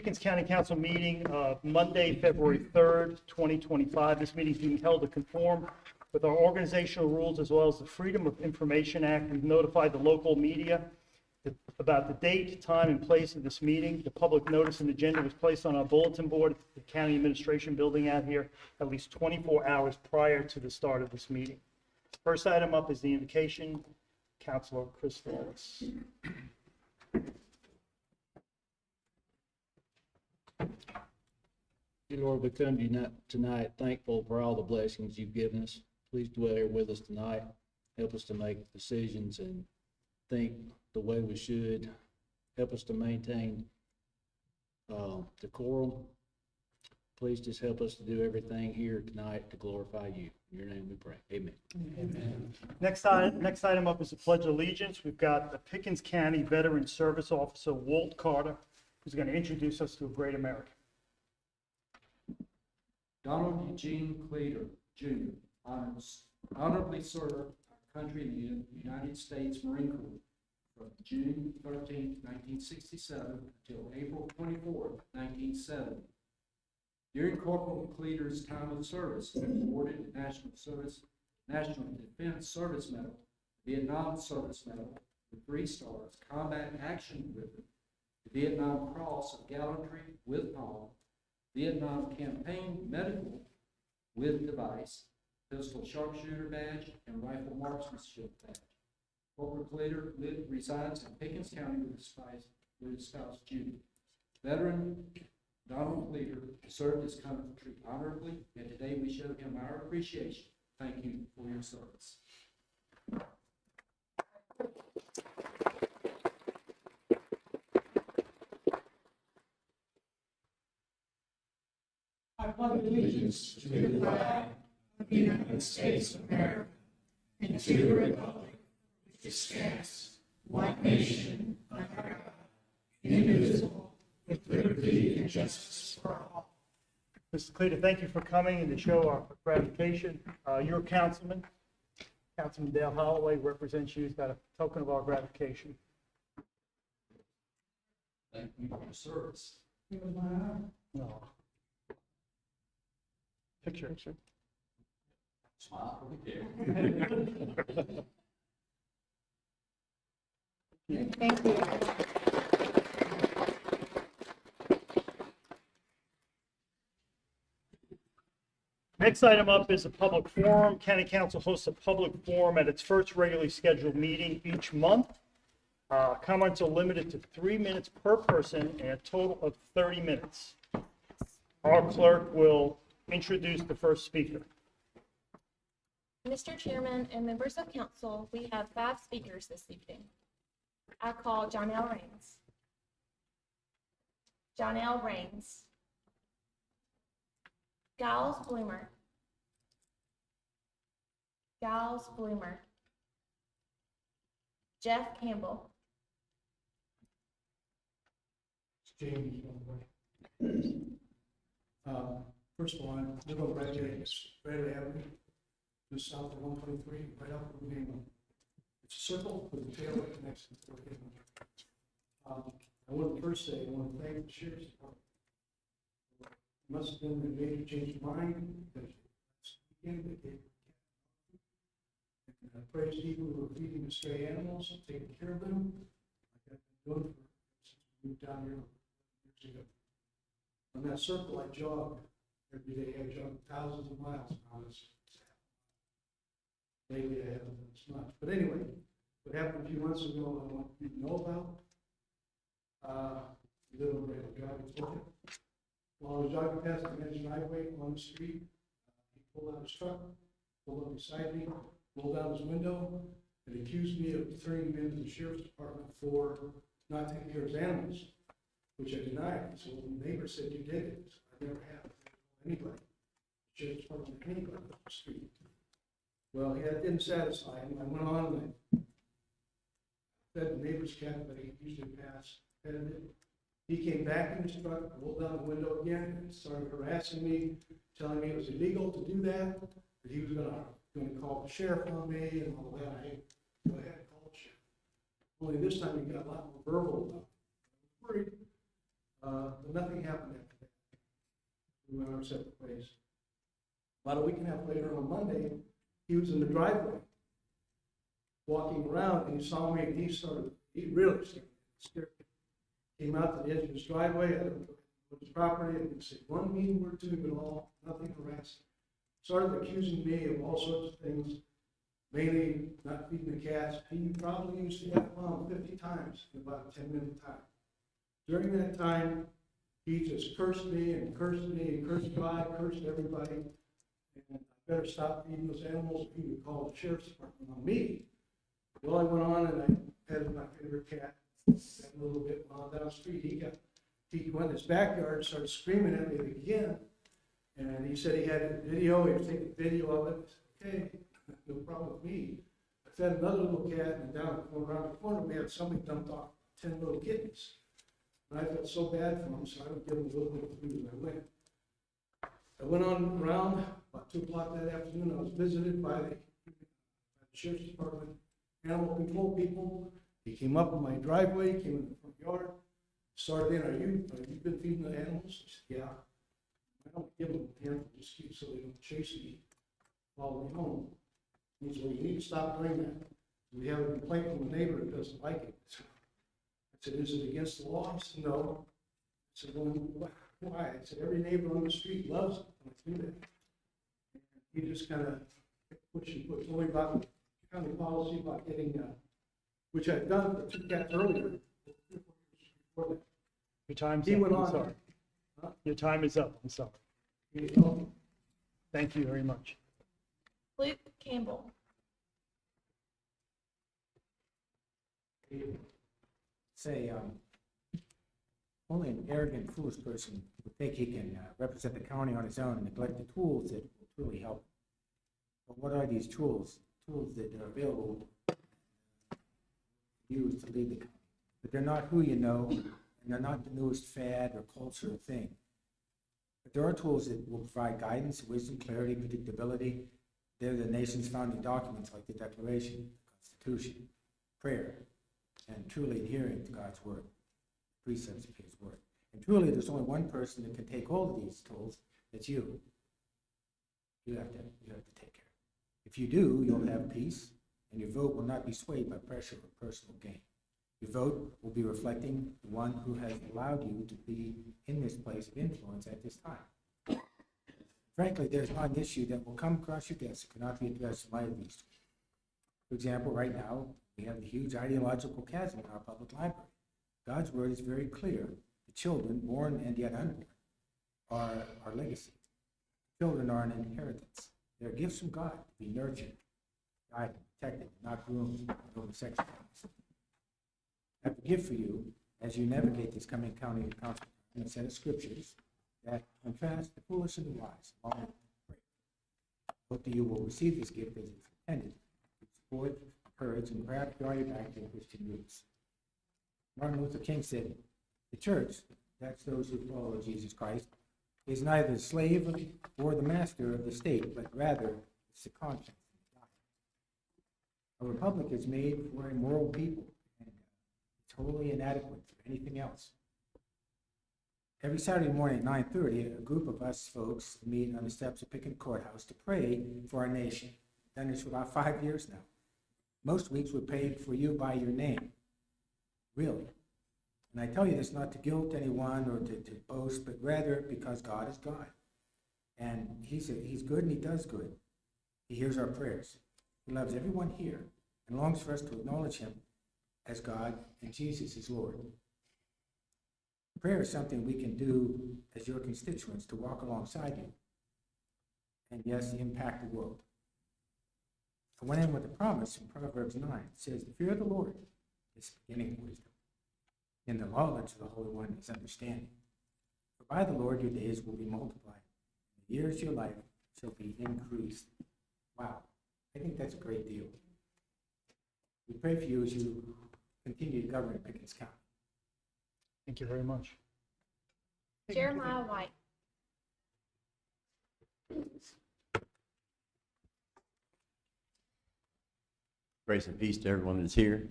Pickens County Council meeting Monday, February 3rd, 2025. This meeting is being held to conform with our organizational rules as well as the Freedom of Information Act. We've notified the local media about the date, time, and place of this meeting. The public notice and agenda was placed on our bulletin board at the County Administration Building out here at least 24 hours prior to the start of this meeting. First item up is the invocation. Councilor Chris Wallace. Dear Lord, we come to you tonight thankful for all the blessings you've given us. Please dwell here with us tonight. Help us to make decisions and think the way we should. Help us to maintain decorum. Please just help us to do everything here tonight to glorify you. In your name we pray. Amen. Amen. Next item up is the Pledge of Allegiance. We've got the Pickens County Veteran Service Officer, Walt Carter, who's going to introduce us to a great American. Donald Eugene Cleater, Jr. honorably served our country in the United States Marine Corps from June 13, 1967 until April 24, 1970. During Corporal Cleater's time of service, he was awarded the National Defense Service Medal, Vietnam Service Medal with 3 stars, Combat Action Ribbon, the Vietnam Cross of Gallantry with Palm, Vietnam Campaign Medical with device, Pistol Sharpshooter Badge, and Rifle Marksmanship Badge. Corporal Cleater resides in Pickens County with his spouse Judy. Veteran Donald Cleater served his country honorably, and today we show him our appreciation. Thank you for your service. I pledge allegiance to the flag of the United States of America and to the republic which stands, one nation, under God, indivisible, with liberty and justice for all. Mr. Cleater, thank you for coming and to show our gratification. Your councilman, Councilman Dale Holloway, represents you. He's got a token of our gratification. Thank you for your service. It was my honor. No. Picture. Smile for the camera. Thank you. Next item up is a public forum. County Council hosts a public forum at its first regularly scheduled meeting each month. Comments are limited to 3 minutes per person and a total of 30 minutes. Our clerk will introduce the first speaker. Mr. Chairman and members of council, we have 5 speakers this evening. I call Jonelle Rains. Jonelle Rains. Giles Bloomer. Giles Bloomer. Jeff Campbell. James, first of all, I live on Bradley Avenue, just south of 123, right out from England. It's a circle with a tail that connects to the England. I want to first say, I want to thank the sheriff's department. It must have been a major change of mind, because again, they gave and I praise people who are feeding the stray animals, taking care of them, like I've been doing since we moved down here years ago. On that circle, I jog every day. I jog thousands of miles on this. Lately, I haven't done as much. But anyway, what happened a few months ago, I want you to know about. Little Red driving for it. While I was jogging past the man's driveway on the street, he pulled out his truck, pulled up beside me, rolled down his window, and accused me of turning him into the sheriff's department for not taking care of his animals, which I denied. So the neighbor said, "You did it." I never have anybody. The sheriff's department, anybody up the street. Well, that didn't satisfy him. I went on and I fed the neighbor's cat, but he usually fed it. He came back in his truck, rolled down the window again, and started harassing me, telling me it was illegal to do that he was going to call the sheriff on me and all that. I go ahead and call the sheriff. Only this time he got a lot more verbal about it. I was worried But nothing happened after that. We went our separate ways. About a week and a half later on Monday, he was in the driveway, walking around, and he saw me, and he really scared me. Came out to the edge of his driveway, I looked at his property, and he said one mean word to him at all, nothing harassing. Started accusing me of all sorts of things, mainly not feeding the cats. He probably used the F-bomb 50 times in about a 10-minute time. During that time, he just cursed me and cursed God, cursed everybody. And I better stop feeding those animals, or he would call the sheriff's department on me. Well, I went on and I petted my favorite cat a little bit while down the street. He went in his backyard and started screaming at me again. And he said he had a video, he was taking video of it. I said, okay, no problem with me. I fed another little cat, and down around the corner, we had somebody dumped off 10 little kittens. And I felt so bad for him, so I would give him a little bit of food as I went. I went on around, about 2 o'clock that afternoon, I was visited by the sheriff's department, animal control people. He came up in my driveway, came in the front yard, started in, have you been feeding the animals? I said, yeah. I don't give them a handful, just keep so they don't chase me, follow me home. He said, well, you need to stop doing that. We have a complaint from a neighbor that doesn't like it. I said, is it against the law? He said, no. I said, well, why? I said, every neighbor on the street loves it when I do that. And he just kind of told me about the county policy about getting, which I've done for 2 cats earlier. Before that. Your time's He up, went I'm on. sorry. Your time is up, I'm sorry. He told me, Thank you very much. Luke Campbell. Say, only an arrogant, foolish person would think he can represent the county on his own and neglect the tools that will truly help. But what are these tools? Tools that are available to use to lead the county. But they're not who you know, and they're not the newest fad or culture or thing. But there are tools that will provide guidance, wisdom, clarity, predictability. They're the nation's founding documents like the Declaration, the Constitution, prayer, and truly adhering to God's word, precepts of his word. And truly, there's only one person that can take hold of these tools. It's you. You have to take care. If you do, you'll have peace, and your vote will not be swayed by pressure or personal gain. Your vote will be reflecting the one who has allowed you to be in this place of influence at this time. Frankly, there's not an issue that will come across your desk that cannot be addressed in light of these. For example, right now, we have a huge ideological chasm in our public library. God's word is very clear. The children, born and yet unborn, are our legacy. Children are an inheritance. They're gifts from God to be nurtured, guided, protected, not groomed over sexual. I have a gift for you as you navigate this coming county council and a set of scriptures that contrast the foolish and the wise. Along with prayer. Hope that you will receive this gift as it's intended to support, encourage, and perhaps draw you back to your Christian roots. Martin Luther King said, the church, that's those who follow Jesus Christ, is neither the slave or the master of the state, but rather it's the conscience. A republic is made for a moral people, and it's wholly inadequate for anything else. Every Saturday morning at 9:30, a group of us folks meet on the steps of Pickens Courthouse to pray for our nation. Done this for about 5 years now. Most weeks we're praying for you by your name. Really. And I tell you this not to guilt anyone or to boast, but rather because God is God. And he's good and he does good. He hears our prayers. He loves everyone here and longs for us to acknowledge him as God and Jesus as Lord. Prayer is something we can do as your constituents to walk alongside you and, yes, impact the world. I went in with a promise in Proverbs 9. It says, the fear of the Lord is the beginning of wisdom. In the knowledge of the Holy One is understanding. For by the Lord your days will be multiplied. The years of your life shall be increased. Wow, I think that's a great deal. We pray for you as you continue to govern Pickens County. Thank you very much. Jeremiah White. Grace and peace to everyone that's here.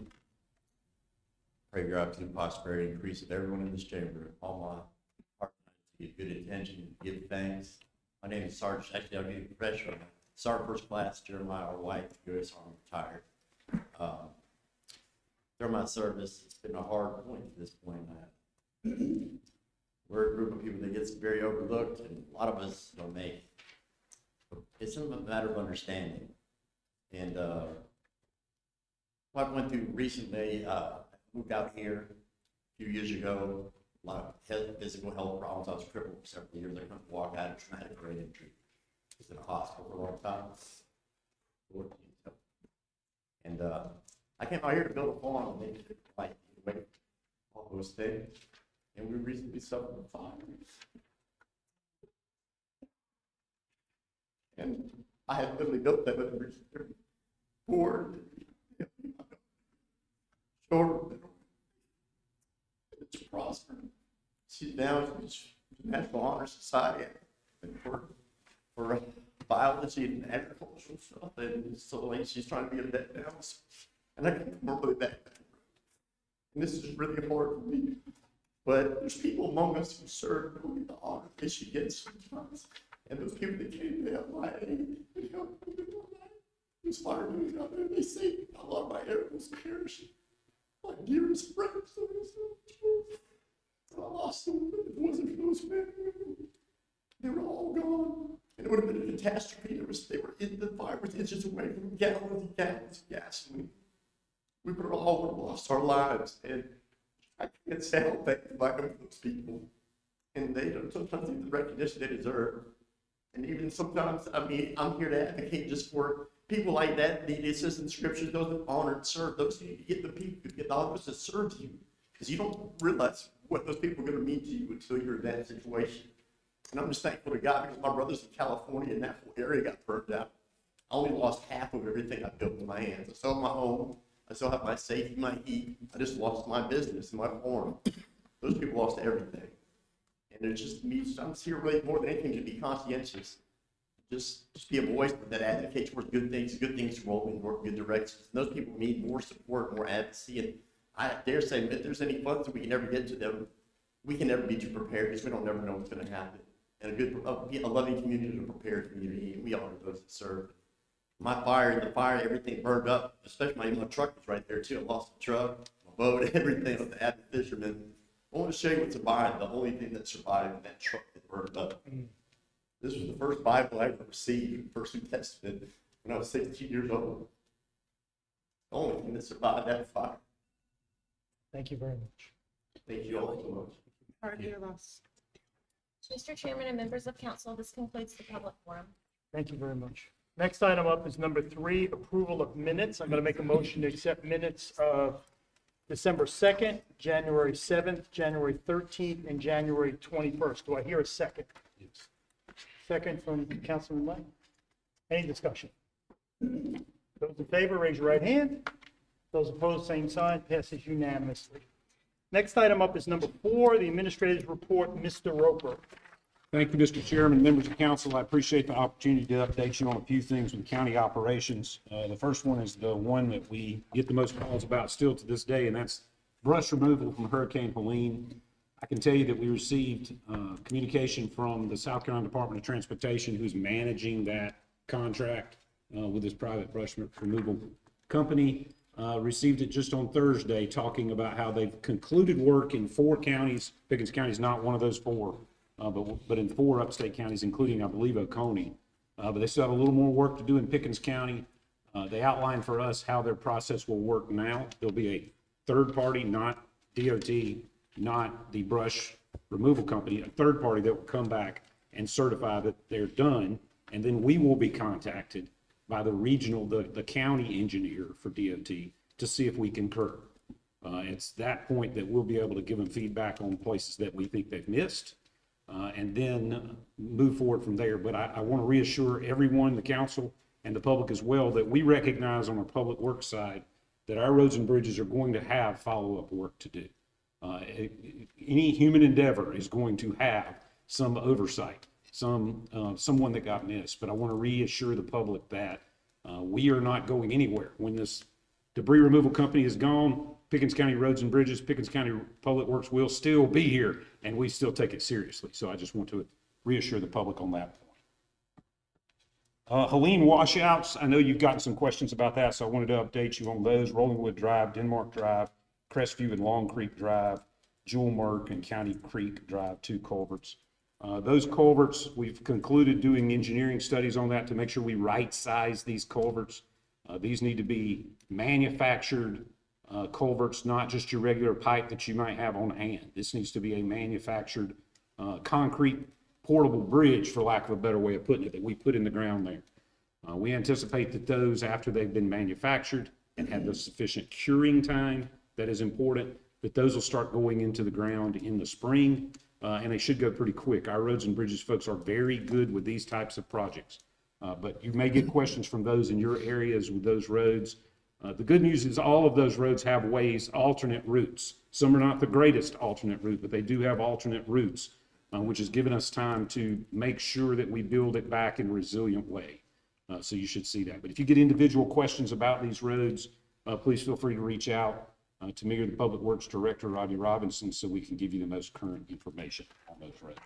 Pray your absolute prosperity, increase of everyone in this chamber, all my heart to give good intention, give thanks. My name is Sergeant, actually I'll be professional. Sergeant First Class Jeremiah R. White, U.S. Army retired. During my service, it's been a hard point to this point. We're a group of people that gets very overlooked, and a lot of us don't make it. It's a matter of understanding. And what I went through recently, moved out here a few years ago, a lot of physical health problems. I was crippled for several years. I couldn't walk out of traumatic brain injury. I was in a hospital for a long time. And I came out here to build a farm and make it like all those things. And we recently suffered a fire. And I had literally built that with a board, short, it's prospered. She's now she's National Honor Society and for biology and agricultural stuff, and so like she's trying to be a vet now, and I can't come really back. And this is really hard for me. But there's people among us who serve who get the honor that she gets sometimes. And those people that came to help my aid and help me inspired me out there. They say a lot of my animals perish. My dearest friends, I lost them. If it wasn't for those men, they were all gone. And it would have been a catastrophe. They were in the fire with inches away from gallons and gallons of gasoline. We would all have lost our lives. And I can't say how thankful I am for those people. And they don't sometimes get the recognition they deserve. And even sometimes, I mean, I'm here to advocate just for people like that, the assistant scriptures, those that honor and serve, those who get the people, get the others that serve you. Because you don't realize what those people are going to mean to you until you're in that situation. And I'm just thankful to God because my brothers in California and that whole area got burned out. I only lost half of everything I built with my hands. I still have my home. I still have my safety, my heat. I just lost my business and my farm. Those people lost everything. And it's just me, I'm here really more than anything to be conscientious. Just be a voice that advocates for good things roll in good directions. And those people need more support, more advocacy. And I dare say, if there's any funds that we can ever get to them, we can never be too prepared because we don't never know what's going to happen. And a loving community is a prepared community, and we honor those that serve. The fire, everything burned up, especially my truck was right there too. I lost the truck, my boat, everything with the avid fishermen. I want to show you what survived, the only thing that survived in that truck that burned up. This was the first Bible I ever received, First New Testament, when I was 16 years old. The only thing that survived that fire. Thank you very much. Thank you all so much. Pardon your loss. Mr. Chairman and members of council, this concludes the public forum. Thank you very much. Next item up is number 3, approval of minutes. I'm going to make a motion to accept minutes of December 2nd, January 7th, January 13th, and January 21st. Do I hear a second? Yes. Second from Councilman Lang. Any discussion? Those in favor, raise your right hand. Those opposed, same sign. Passes unanimously. Next item up is number 4, the administrator's report. Mr. Roper. Thank you, Mr. Chairman, members of council. I appreciate the opportunity to update you on a few things with county operations. The first one is the one that we get the most calls about still to this day, and that's brush removal from Hurricane Helene. I can tell you that we received communication from the South Carolina Department of Transportation, who's managing that contract with this private brush removal company. Received it just on Thursday, talking about how they've concluded work in 4 counties. Pickens County is not one of those 4. But in 4 upstate counties, including, I believe, Oconee. But they still have a little more work to do in Pickens County. They outlined for us how their process will work now. There'll be a third party, not DOT, not the brush removal company, a third party that will come back and certify that they're done. And then we will be contacted by the regional, the county engineer for DOT to see if we concur. It's that point that we'll be able to give them feedback on places that we think they've missed. And then move forward from there. But I want to reassure everyone, the council and the public as well, that we recognize on our public works side that our roads and bridges are going to have follow-up work to do. Any human endeavor is going to have some oversight, someone that got missed. But I want to reassure the public that we are not going anywhere. When this debris removal company is gone, Pickens County Roads and Bridges, Pickens County Public Works will still be here, and we still take it seriously. So I just want to reassure the public on that point. Helene washouts, I know you've gotten some questions about that, so I wanted to update you on those. Rollingwood Drive, Denmark Drive, Crestview and Long Creek Drive, Jewel Merck and County Creek Drive, 2 culverts. Those culverts, we've concluded doing engineering studies on that to make sure we right-size these culverts. These need to be manufactured culverts, not just your regular pipe that you might have on hand. This needs to be a manufactured concrete portable bridge, for lack of a better way of putting it, that we put in the ground there. We anticipate that those, after they've been manufactured and have the sufficient curing time that is important, that those will start going into the ground in the spring, and they should go pretty quick. Our Roads and Bridges folks are very good with these types of projects, but you may get questions from those in your areas with those roads. The good news is all of those roads have ways, alternate routes. Some are not the greatest alternate route, but they do have alternate routes, which has given us time to make sure that we build it back in a resilient way. So you should see that. But if you get individual questions about these roads, please feel free to reach out to me or the Public Works Director, Rodney Robinson, so we can give you the most current information on those roads.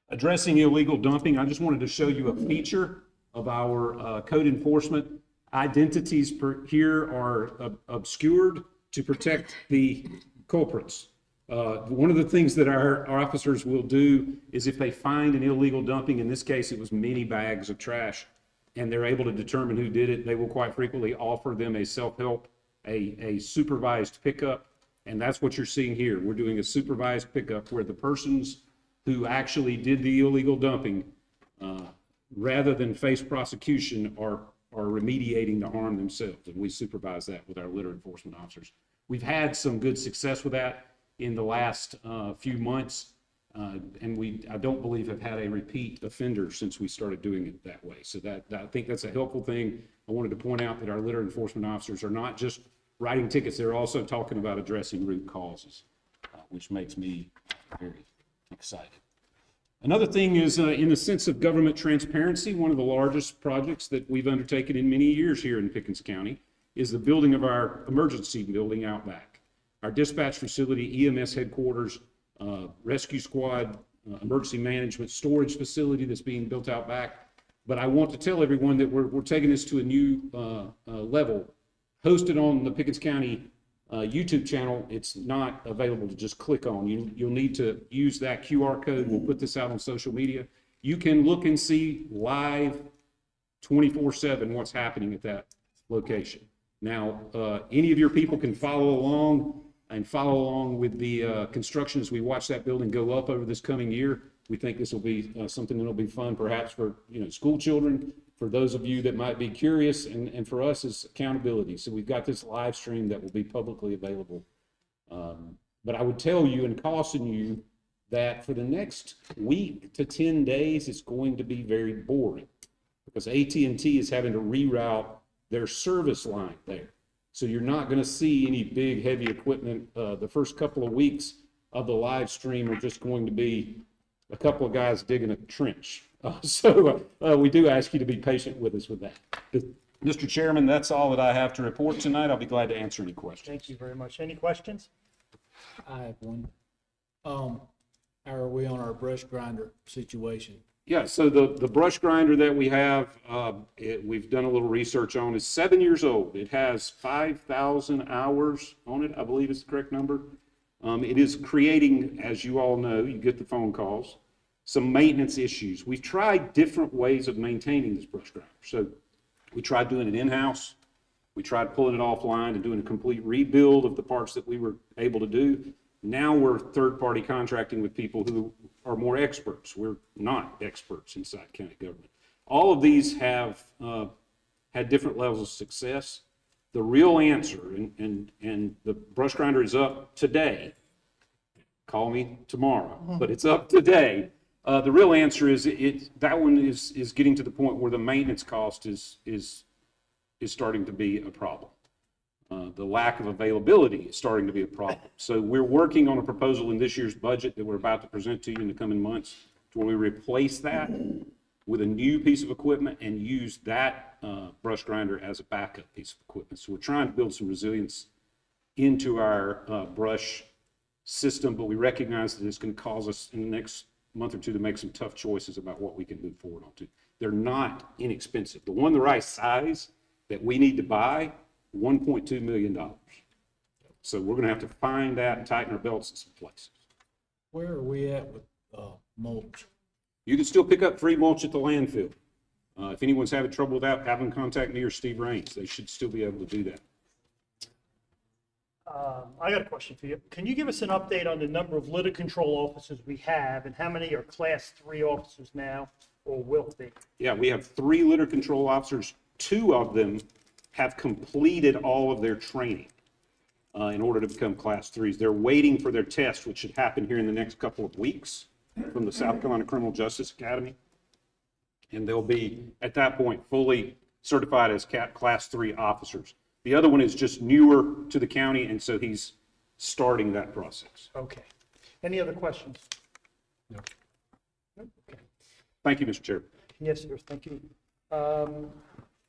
Addressing illegal dumping, I just wanted to show you a feature of our code enforcement. Identities here are obscured to protect the culprits. One of the things that our officers will do is if they find an illegal dumping, in this case it was many bags of trash, and they're able to determine who did it, they will quite frequently offer them a self-help, a supervised pickup, and that's what you're seeing here. We're doing a supervised pickup where the persons who actually did the illegal dumping, rather than face prosecution, are remediating the harm themselves, and we supervise that with our litter enforcement officers. We've had some good success with that in the last few months, and I don't believe have had a repeat offender since we started doing it that way. So I think that's a helpful thing. I wanted to point out that our litter enforcement officers are not just writing tickets, they're also talking about addressing root causes, which makes me very excited. Another thing is in the sense of government transparency, one of the largest projects that we've undertaken in many years here in Pickens County is the building of our emergency building out back. Our dispatch facility, EMS headquarters, rescue squad, emergency management, storage facility that's being built out back. But I want to tell everyone that we're taking this to a new level. Hosted on the Pickens County YouTube channel, it's not available to just click on. You'll need to use that QR code. We'll put this out on social media. You can look and see live 24/7 what's happening at that location. Now, any of your people can follow along with the construction as we watch that building go up over this coming year. We think this will be something that'll be fun, perhaps for school children, for those of you that might be curious, and for us as accountability. So we've got this live stream that will be publicly available. But I would tell you and caution you that for the next week to 10 days, it's going to be very boring because AT&T is having to reroute their service line there. So you're not going to see any big heavy equipment. The first couple of weeks of the live stream are just going to be a couple of guys digging a trench. So we do ask you to be patient with us with that. Mr. Chairman, that's all that I have to report tonight. I'll be glad to answer any questions. Thank you very much. Any questions? I have one. How are we on our brush grinder situation? Yeah, so the brush grinder that we have, we've done a little research on, is 7 years old. It has 5,000 hours on it, I believe is the correct number. It is creating, as you all know, you get the phone calls, some maintenance issues. We've tried different ways of maintaining this brush grinder. So we tried doing it in-house. We tried pulling it offline and doing a complete rebuild of the parts that we were able to do. Now we're third-party contracting with people who are more experts. We're not experts inside county government. All of these have had different levels of success. The real answer, and the brush grinder is up today. Call me tomorrow, but it's up today. The real answer is that one is getting to the point where the maintenance cost is starting to be a problem. The lack of availability is starting to be a problem. So we're working on a proposal in this year's budget that we're about to present to you in the coming months to where we replace that with a new piece of equipment and use that brush grinder as a backup piece of equipment. So we're trying to build some resilience into our brush system, but we recognize that it's going to cause us in the next month or two to make some tough choices about what we can move forward onto. They're not inexpensive. The one the right size that we need to buy, $1.2 million. So we're going to have to find that and tighten our belts in some places. Where are we at with mulch? You can still pick up free mulch at the landfill. If anyone's having trouble with that, have them contact me or Steve Raines. They should still be able to do that. I got a question for you. Can you give us an update on the number of litter control officers we have and how many are Class 3 officers now or will be? Yeah, we have 3 litter control officers. 2 of them have completed all of their training in order to become Class 3s. They're waiting for their test, which should happen here in the next couple of weeks from the South Carolina Criminal Justice Academy. And they'll be, at that point, fully certified as Class 3 officers. The other one is just newer to the county, and so he's starting that process. Okay. Any other questions? No. Okay. Thank you, Mr. Chair. Yes, sir, thank you.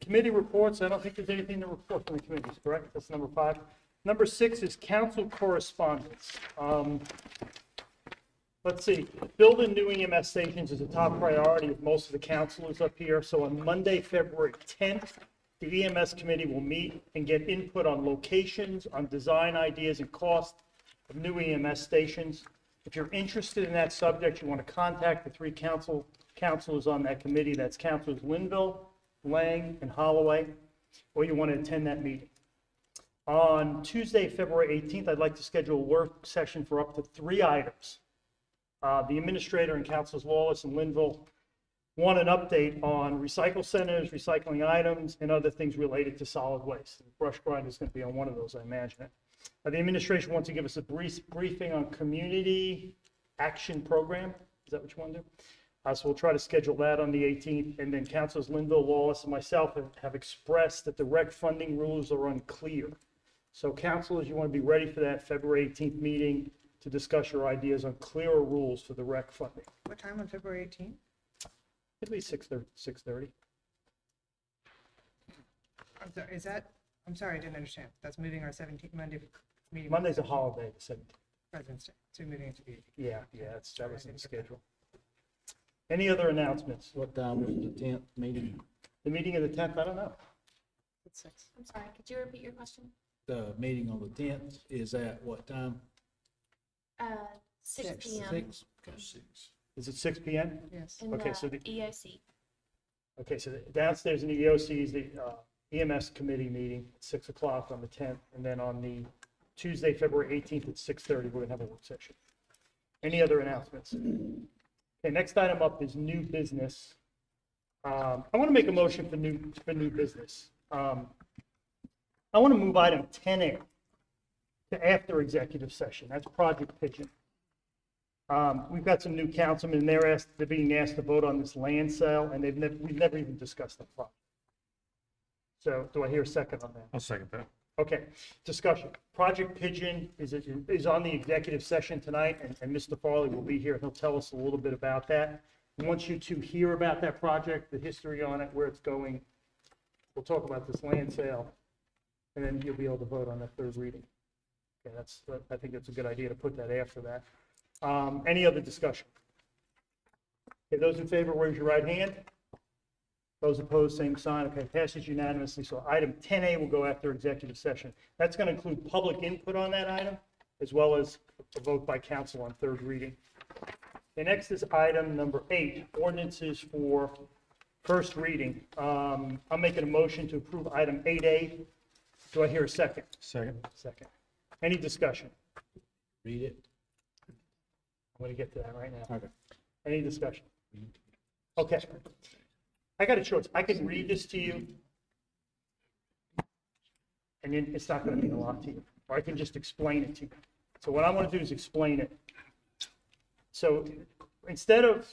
Committee reports, I don't think there's anything to report from the committees, correct? That's number 5. Number 6 is council correspondence. Let's see, building new EMS stations is a top priority of most of the councilors up here. So on Monday, February 10th, the EMS committee will meet and get input on locations, on design ideas and cost of new EMS stations. If you're interested in that subject, you want to contact the 3 councilors on that committee. That's Councilors Linville, Lang, and Holloway, or you want to attend that meeting. On Tuesday, February 18th, I'd like to schedule a work session for up to 3 items. The administrator and Councilors Lawless and Linville want an update on recycle centers, recycling items, and other things related to solid waste. The brush grinder is going to be on one of those, I imagine. The administration wants to give us a briefing on community action program. Is that what you want to do? So we'll try to schedule that on the 18th. And then Councilors Linville, Lawless, and myself have expressed that the rec funding rules are unclear. So councilors, you want to be ready for that February 18th meeting to discuss your ideas on clearer rules for the rec funding. What time on February 18th? It'll be 6:30. I'm sorry, I didn't understand. That's moving our 17th Monday meeting. Monday's a holiday, the 17th. President's Day, so moving it to the 18th. Yeah, that was in the schedule. Any other announcements? What time was the 10th meeting? The meeting of the 10th, I don't know. It's 6. I'm sorry, could you repeat your question? The meeting on the 10th is at what time? 6 p.m. 6? Is it 6 p.m.? Yes. in Okay, the so the- EOC. Okay, so downstairs in the EOC is the EMS committee meeting at 6 o'clock on the 10th, and then on the Tuesday, February 18th at 6:30, we're gonna have a work session. Any other announcements? Okay, next item up is new business. I want to make a motion for new business. I want to move item 10A to after executive session. That's Project Pigeon. We've got some new councilmen, and they're being asked to vote on this land sale, and we've never even discussed the project. So do I hear a second on that? I'll second that. Okay, discussion. Project Pigeon is on the executive session tonight, and Mr. Farley will be here. He'll tell us a little bit about that. I want you to hear about that project, the history on it, where it's going. We'll talk about this land sale, and then you'll be able to vote on that 3rd reading. Okay, I think that's a good idea to put that after that. Any other discussion? Okay, those in favor, raise your right hand. Those opposed, same sign. Okay, passes unanimously. So item 10A will go after executive session. That's going to include public input on that item, as well as a vote by council on 3rd reading. Okay, next is item number 8, ordinances for 1st reading. I'm making a motion to approve item 8A. Do I hear a second? Second. Second. Any discussion? Read it. I'm going to get to that right now. Okay. Any discussion? Okay. I got a choice. I can read this to you, and then it's not going to mean a lot to you. Or I can just explain it to you. So what I want to do is explain it. So instead of,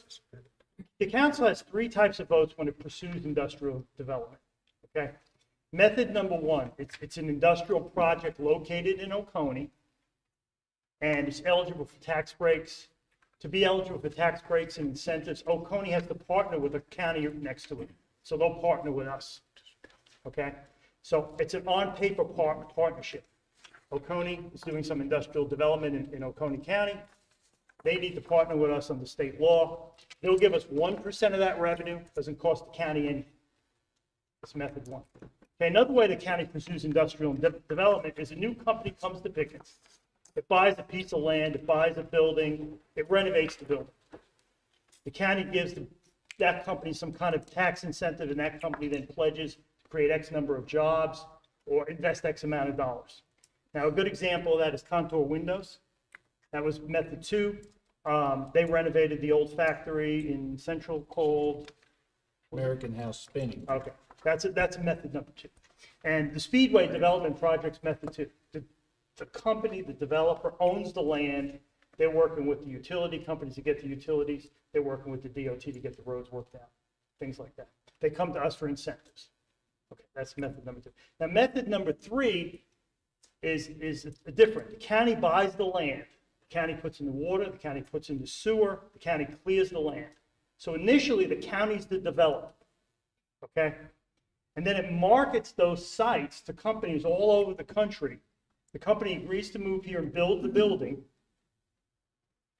the council has 3 types of votes when it pursues industrial development, okay? Method number 1, it's an industrial project located in Oconee, and it's eligible for tax breaks. To be eligible for tax breaks and incentives, Oconee has to partner with a county next to it. So they'll partner with us, okay? So it's an on-paper partnership. Oconee is doing some industrial development in Oconee County. They need to partner with us under state law. They'll give us 1% of that revenue, doesn't cost the county anything. That's method one. Okay, another way the county pursues industrial development is a new company comes to Pickens. It buys a piece of land, it buys a building, it renovates the building. The county gives that company some kind of tax incentive, and that company then pledges to create X number of jobs or invest X amount of dollars. Now, a good example of that is Contour Windows. That was method two. They renovated the old factory in Central called, American House Spinning. okay, that's method number two. And the Speedway Development Project's method two. The company, the developer owns the land. They're working with the utility companies to get the utilities. They're working with the DOT to get the roads worked out, things like that. They come to us for incentives. Okay, that's method number two. Now, method number three is different. The county buys the land. The county puts in the water, the county puts in the sewer, the county clears the land. So initially, the county's the developer, okay? And then it markets those sites to companies all over the country. The company agrees to move here and build the building,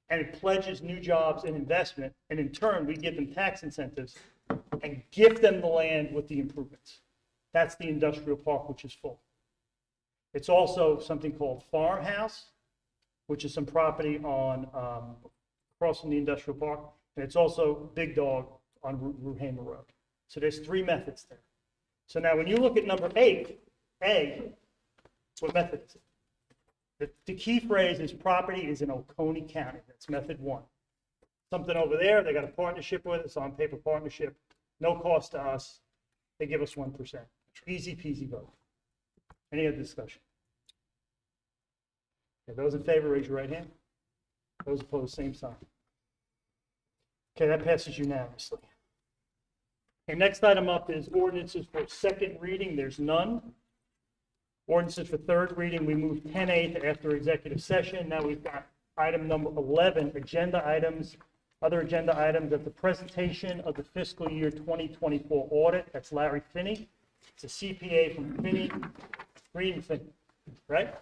and it pledges new jobs and investment, and in turn, we give them tax incentives and gift them the land with the improvements. That's the industrial park, which is full. It's also something called farmhouse, which is some property on across from the industrial park, and it's also Big Dog on Ruhamer Road. So there's three methods there. So now when you look at number 8A, what method is it? The key phrase is property is in Oconee County. That's method one. Something over there, they got a partnership with us, on paper partnership, no cost to us. They give us 1%. Easy peasy vote. Any other discussion? Okay, those in favor, raise your right hand. Those opposed, same sign. Okay, that passes unanimously. Okay, next item up is ordinances for second reading. There's none. Ordinances for third reading, we moved 10A to after executive session. Now we've got item number 11, agenda items. Other agenda items at the presentation of the fiscal year 2024 audit. That's Larry Finney. It's a CPA from Finney, Green Finney, right?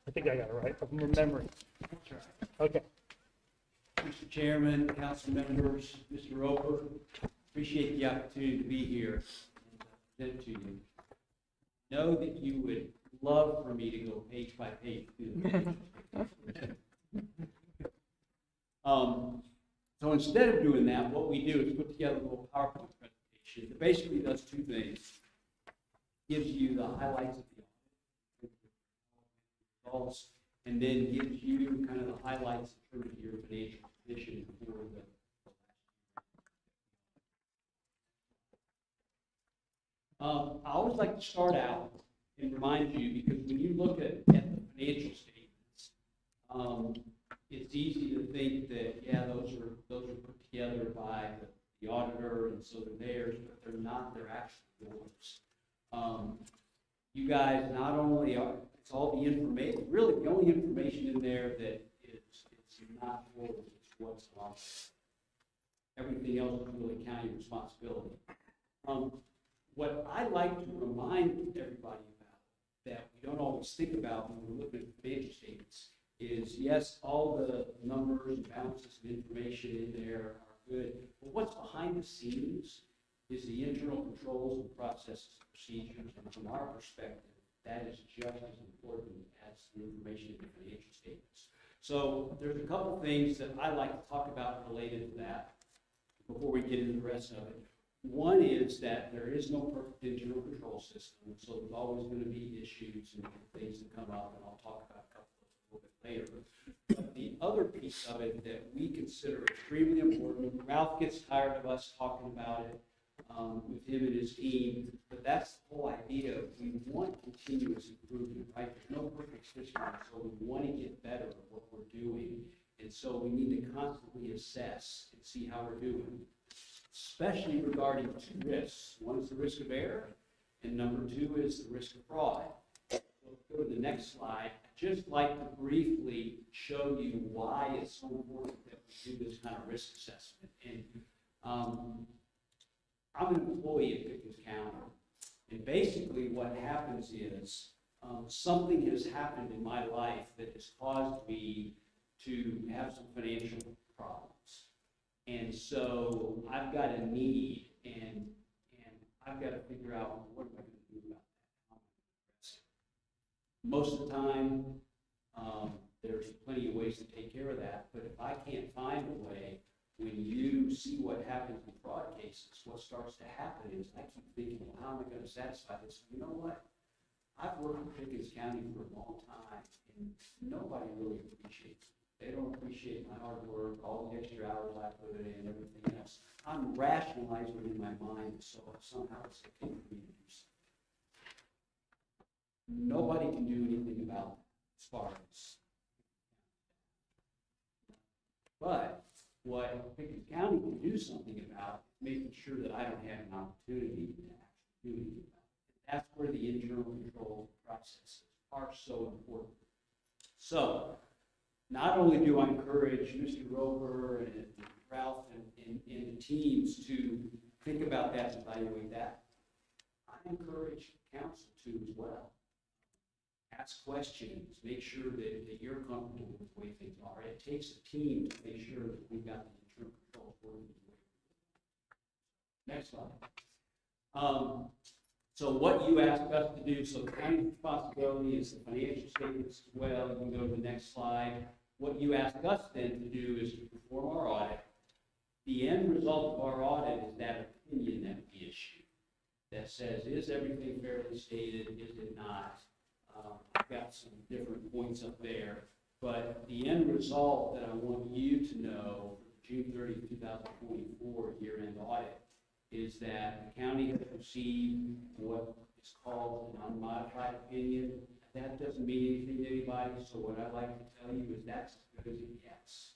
I think I got it right, from memory. Okay. Mr. Chairman, council members, Mr. Roper, appreciate the opportunity to be here and present to you. Know that you would love for me to go page by page through the So instead of doing that, what we do is put together a little PowerPoint presentation that basically does two things. Gives you the highlights of the results, and then gives you kind of the highlights in terms of your financial position for the I always like to start out and remind you, because when you look at the financial statements, it's easy to think that, yeah, those are put together by the auditor, and so they're theirs, but they're not, they're actually yours. You guys not only are, it's all the information, really the only information in there that it's not yours, it's what's on there. Everything else is really county responsibility. What I like to remind everybody about that we don't always think about when we're looking at financial statements is, yes, all the numbers and balances and information in there are good, but what's behind the scenes is the internal controls and processes and procedures, and from our perspective, that is just as important as the information in the financial statements. So there's a couple things that I like to talk about related to that before we get into the rest of it. One is that there is no perfect internal control system, so there's always going to be issues and things that come up, and I'll talk about a couple of those a little bit later. But the other piece of it that we consider extremely important, Ralph gets tired of us talking about it with him and his team, but that's the whole idea. We want continuous improvement, right? There's no perfect system, so we want to get better at what we're doing, and so we need to constantly assess and see how we're doing, especially regarding two risks. One is the risk of error, and number two is the risk of fraud. So go to the next slide. I'd just like to briefly show you why it's so important that we do this kind of risk assessment. And I'm an employee at Pickens County, and basically what happens is something has happened in my life that has caused me to have some financial problems. And so I've got a need, and I've got to figure out what am I going to do about that? How am I going to address it? Most of the time, there's plenty of ways to take care of that, but if I can't find a way, when you see what happens in fraud cases, what starts to happen is I keep thinking, well, how am I going to satisfy this? You know what? I've worked in Pickens County for a long time, and nobody really appreciates it. They don't appreciate my hard work, all the extra hours I put in, everything else. I'm rationalizing in my mind, so somehow it's okay for me to do something. Nobody can do anything about it as far as. But what Pickens County can do something about is making sure that I don't have an opportunity to actually do anything about it. That's where the internal control processes are so important. So, not only do I encourage Mr. Roper and Ralph and the teams to think about that and evaluate that, I encourage council to as well. Ask questions, make sure that you're comfortable with the way things are. It takes a team to make sure that we've got the internal controls working the way. Next slide. So what you asked us to do, so the county's responsibility is the financial statements as well. You can go to the next slide. What you asked us then to do is to perform our audit. The end result of our audit is that opinion that we issue that says, is everything fairly stated, is it not? I've got some different points up there, but the end result that I want you to know for June 30, 2024 year-end audit is that the county has received what is called an unmodified opinion. That doesn't mean anything to anybody, so what I'd like to tell you is that's as good as it gets.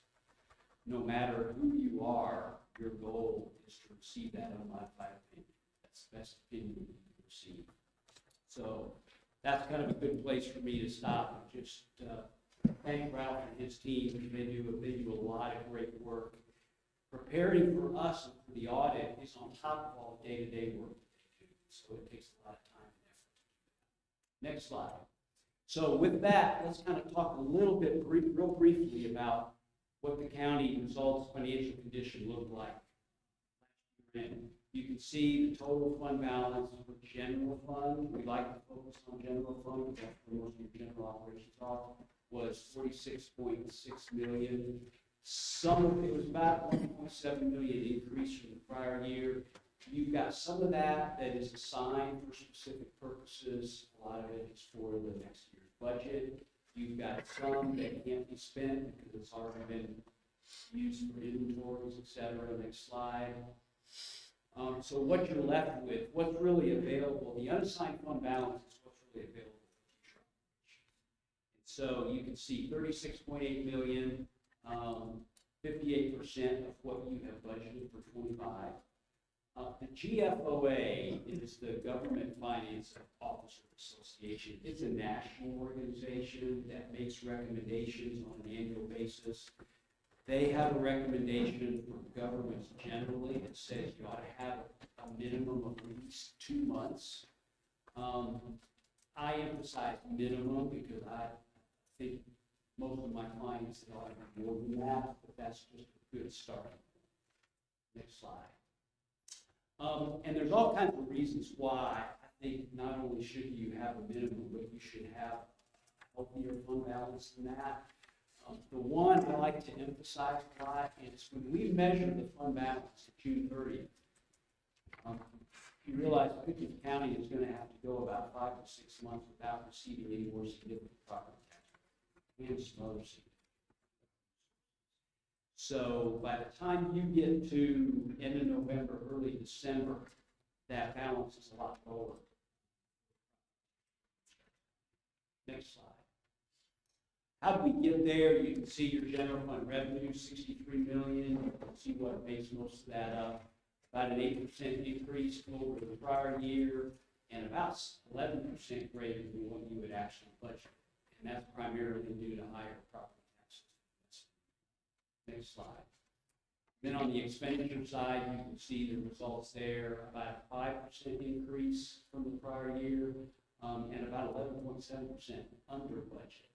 No matter who you are, your goal is to receive that unmodified opinion. That's the best opinion you can receive. So that's kind of a good place for me to stop and just thank Ralph and his team. They do a lot of great work. Preparing for us and for the audit is on top of all the day-to-day work that they do. So it takes a lot of time and effort. Next slide. So with that, let's kind of talk a little bit real briefly about what the county results financial condition looked like last year. You can see the total fund balance for general fund. We like to focus on general fund because that's where most of your general operations are, was $46.6 million. Some of it was about $1.7 million increase from the prior year. You've got some of that is assigned for specific purposes. A lot of it is for the next year's budget. You've got some that can't be spent because it's already been used for inventories, et cetera. Next slide. So what you're left with, what's really available, the unassigned fund balance is what's really available for future operations. So you can see $36.8 million, 58% of what you have budgeted for 25. The GFOA is the Government Finance Officers Association. It's a national organization that makes recommendations on an annual basis. They have a recommendation for governments generally that says you ought to have a minimum of at least 2 months. I emphasize minimum because I think most of my clients ought to be more than that, but that's just a good start. Next slide. And there's all kinds of reasons why I think not only should you have a minimum, but you should have a healthier fund balance than that. The one I like to emphasize a lot is when we measure the fund balance at June 30th, you realize Pickens County is going to have to go about 5 to 6 months without receiving any more significant property tax and some other significant. So by the time you get to end of November, early December, that balance is a lot lower. Next slide. How do we get there? You can see your general fund revenue, $63 million. You can see what makes most of that up. About an 8% increase over the prior year, and about 11% greater than what you would actually budget. And that's primarily due to higher property taxes. Next slide. Then on the expenditure side, you can see the results there, about a 5% increase from the prior year. and about 11.7% under budget.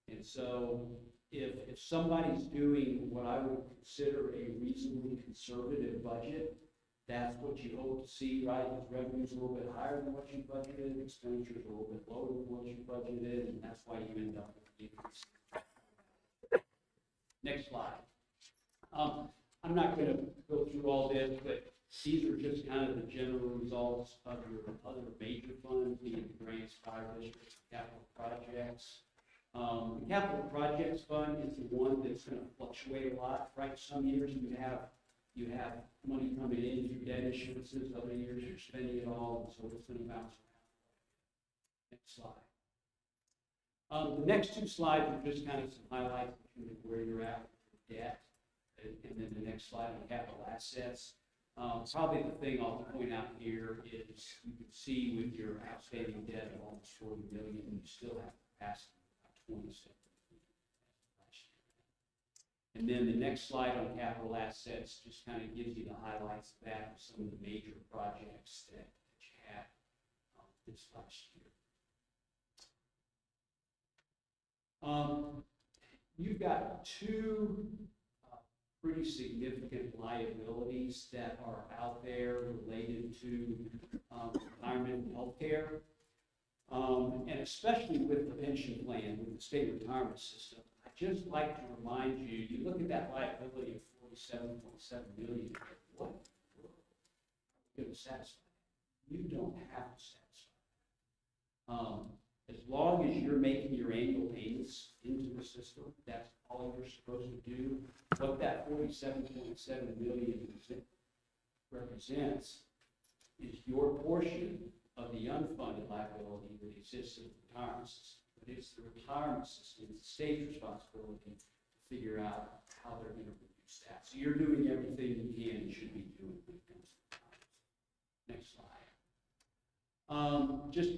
And so if somebody's doing what I would consider a reasonably conservative budget, that's what you hope to see, right? Because revenue's a little bit higher than what you budgeted, expenditures are a little bit lower than what you budgeted, and that's why you end up with the increase. Next slide. I'm not going to go through all this, but these are just kind of the general results of your other major funds, being grants, fire districts, capital projects. The capital projects fund is the one that's going to fluctuate a lot, right? Some years you have money coming in through debt issuances, other years you're spending it all, and so it's going to bounce around. Next slide. The next two slides are just kind of some highlights of where you're at with debt, and then the next slide on capital assets. Probably the thing I'll point out here is you can see with your outstanding debt of almost 40 million, you still have capacity of about 27 last year. And then the next slide on capital assets just kind of gives you the highlights of that, of some of the major projects that you had this last year. You've got two pretty significant liabilities that are out there related to retirement and healthcare, and especially with the pension plan, with the state retirement system. I'd just like to remind you, you look at that liability of $47.7 million, what are we going to satisfy? You don't have to satisfy. As long as you're making your annual payments into the system, that's all you're supposed to do. What that $47.7 million represents is your portion of the unfunded liability that exists in the retirement system. But it's the retirement system, it's the state's responsibility to figure out how they're going to reduce that. So you're doing everything you can and should be doing when it comes to retirement. Next slide.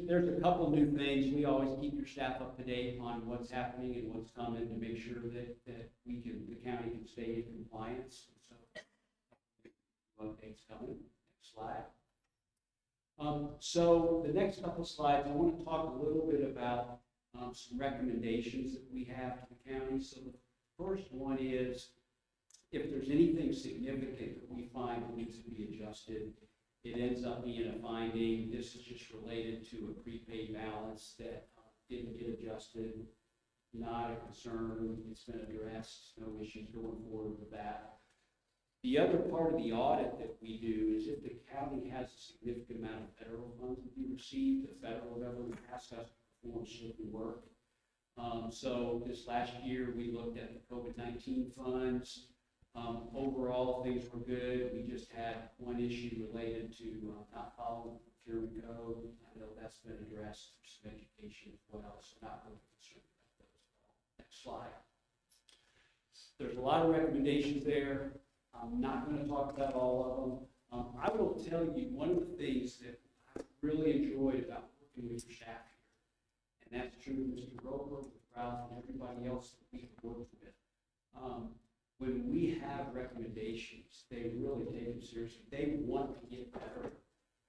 There's a couple new things. We always keep your staff up to date on what's happening and what's coming to make sure that the county can stay in compliance. So, updates coming. Next slide. So the next couple slides, I want to talk a little bit about some recommendations that we have to the county. So the first one is, if there's anything significant that we find that needs to be adjusted, it ends up being a finding. This is just related to a prepaid balance that didn't get adjusted. Not a concern. It's been addressed. No issues going forward with that. The other part of the audit that we do is if the county has a significant amount of federal funds that we receive, the federal government asks us to perform certain work. So this last year, we looked at the COVID-19 funds. Overall, things were good. We just had one issue related to not following the procurement code. I know that's been addressed through some education as well, so not really concerned about those at all. Next slide. There's a lot of recommendations there. I'm not going to talk about all of them. I will tell you one of the things that I really enjoyed about working with your staff here, and that's true of Mr. Roper, with Ralph, and everybody else that we've worked with. When we have recommendations, they really take them seriously. They want to get better.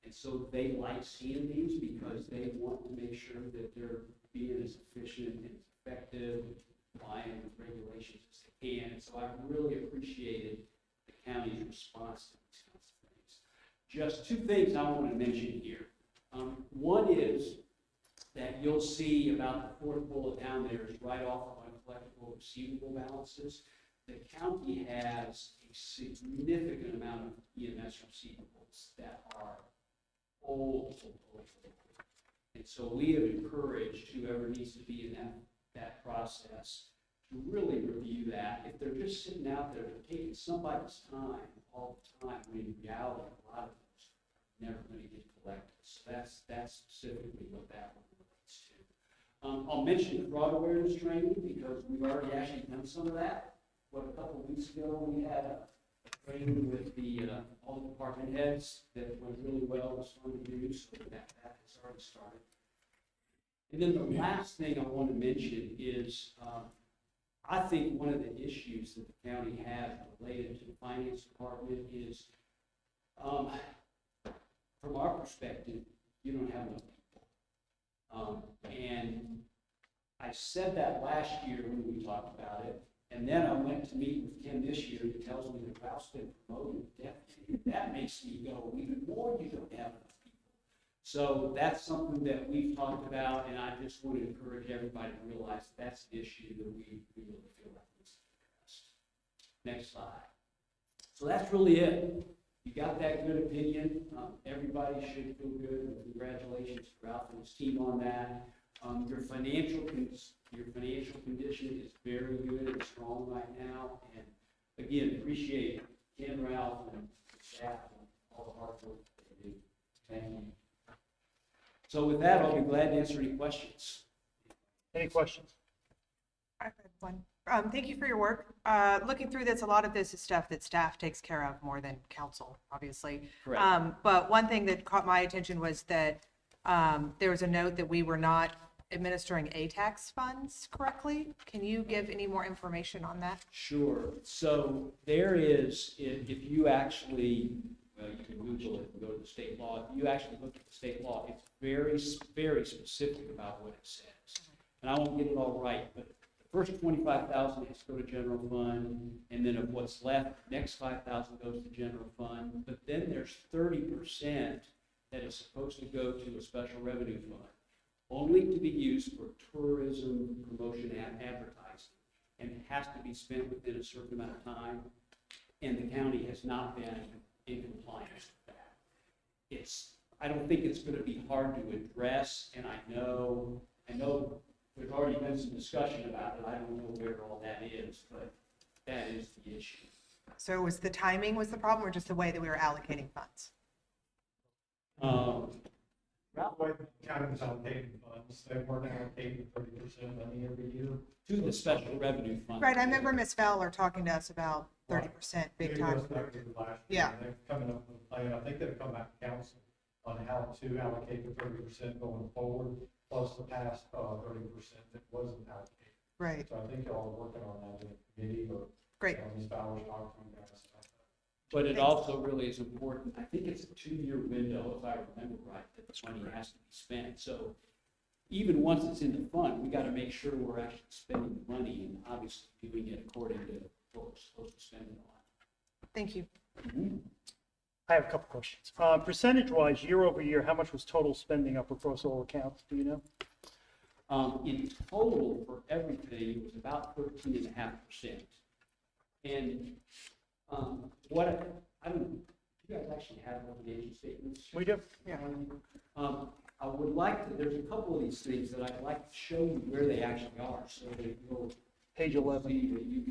And so they like seeing these because they want to make sure that they're being as efficient and as effective and complying with regulations as they can. And so I really appreciated the county's response to these kinds of things. Just two things I want to mention here. One is that you'll see about the fourth bullet down there is right off of uncollectible receivable balances. The county has a significant amount of EMS receivables that are old. And so we have encouraged whoever needs to be in that process to really review that. If they're just sitting out there, they're taking somebody's time all the time, when in reality, a lot of those are never going to get collected. So that's specifically what that one relates to. I'll mention the fraud awareness training because we've already actually done some of that. A couple of weeks ago, we had a training with all the department heads that went really well. It was fun to do, so that has already started. And then the last thing I want to mention is I think one of the issues that the county has related to the finance department is, from our perspective, you don't have enough people. And I said that last year when we talked about it, and then I went to meet with Kim this year, he tells me that Ralph's been promoted to deputy. That makes me go, even more, you don't have enough people. So that's something that we've talked about, and I just want to encourage everybody to realize that's an issue that we really feel like needs to be addressed. Next slide. So that's really it. You got that good opinion. Everybody should feel good. Congratulations to Ralph and his team on that. Your financial condition is very good and strong right now. And again, appreciate Ken, Ralph, and the staff and all the hard work that they do. Thank you. So with that, I'll be glad to answer any questions. Any questions? I have one. Thank you for your work. Looking through this, a lot of this is stuff that staff takes care of more than council, obviously. Correct. But one thing that caught my attention was that there was a note that we were not administering ATAX funds correctly. Can you give any more information on that? Sure. So there is, if you actually, well, you can Google it and go to the state law. If you actually look at the state law, it's very, very specific about what it says. And I won't get it all right, but the first 25,000 has to go to general fund, and then of what's left, next 5,000 goes to general fund. But then there's 30% that is supposed to go to a special revenue fund, only to be used for tourism, promotion, and advertising, and it has to be spent within a certain amount of time, and the county has not been in compliance with that. I don't think it's going to be hard to address, and I know there's already been some discussion about it. I don't know where all that is, but that is the issue. So was the timing was the problem, or just the way that we were allocating funds? Ralph, the county was allocating funds, they weren't allocating 30% money every year. To the special revenue fund. Right, I remember Ms. Fowler talking to us about 30% big Maybe time. it was back to the last year. Yeah. They're coming up with a plan, I think they'll come back to council on how to allocate the 30% going forward, plus the past 30% that wasn't allocated. Right, So I think y'all are working on that in the committee, or great. Ms. Bowers talked to you guys about that. But it also really is important, I think it's a 2-year window, if I remember right, that the money has to be spent. So even once it's in the fund, we got to make sure we're actually spending the money and obviously doing it according to what we're supposed to spend it on. Thank you. I have a couple questions. Percentage-wise, year over year, how much was total spending up across all accounts? Do you know? In total, for everything, it was about 13.5%. And I don't, you guys actually have financial statements? We do. Yeah. I would like to, there's a couple of these things that I'd like to show you where they actually are, so that you'll Page 11. see that you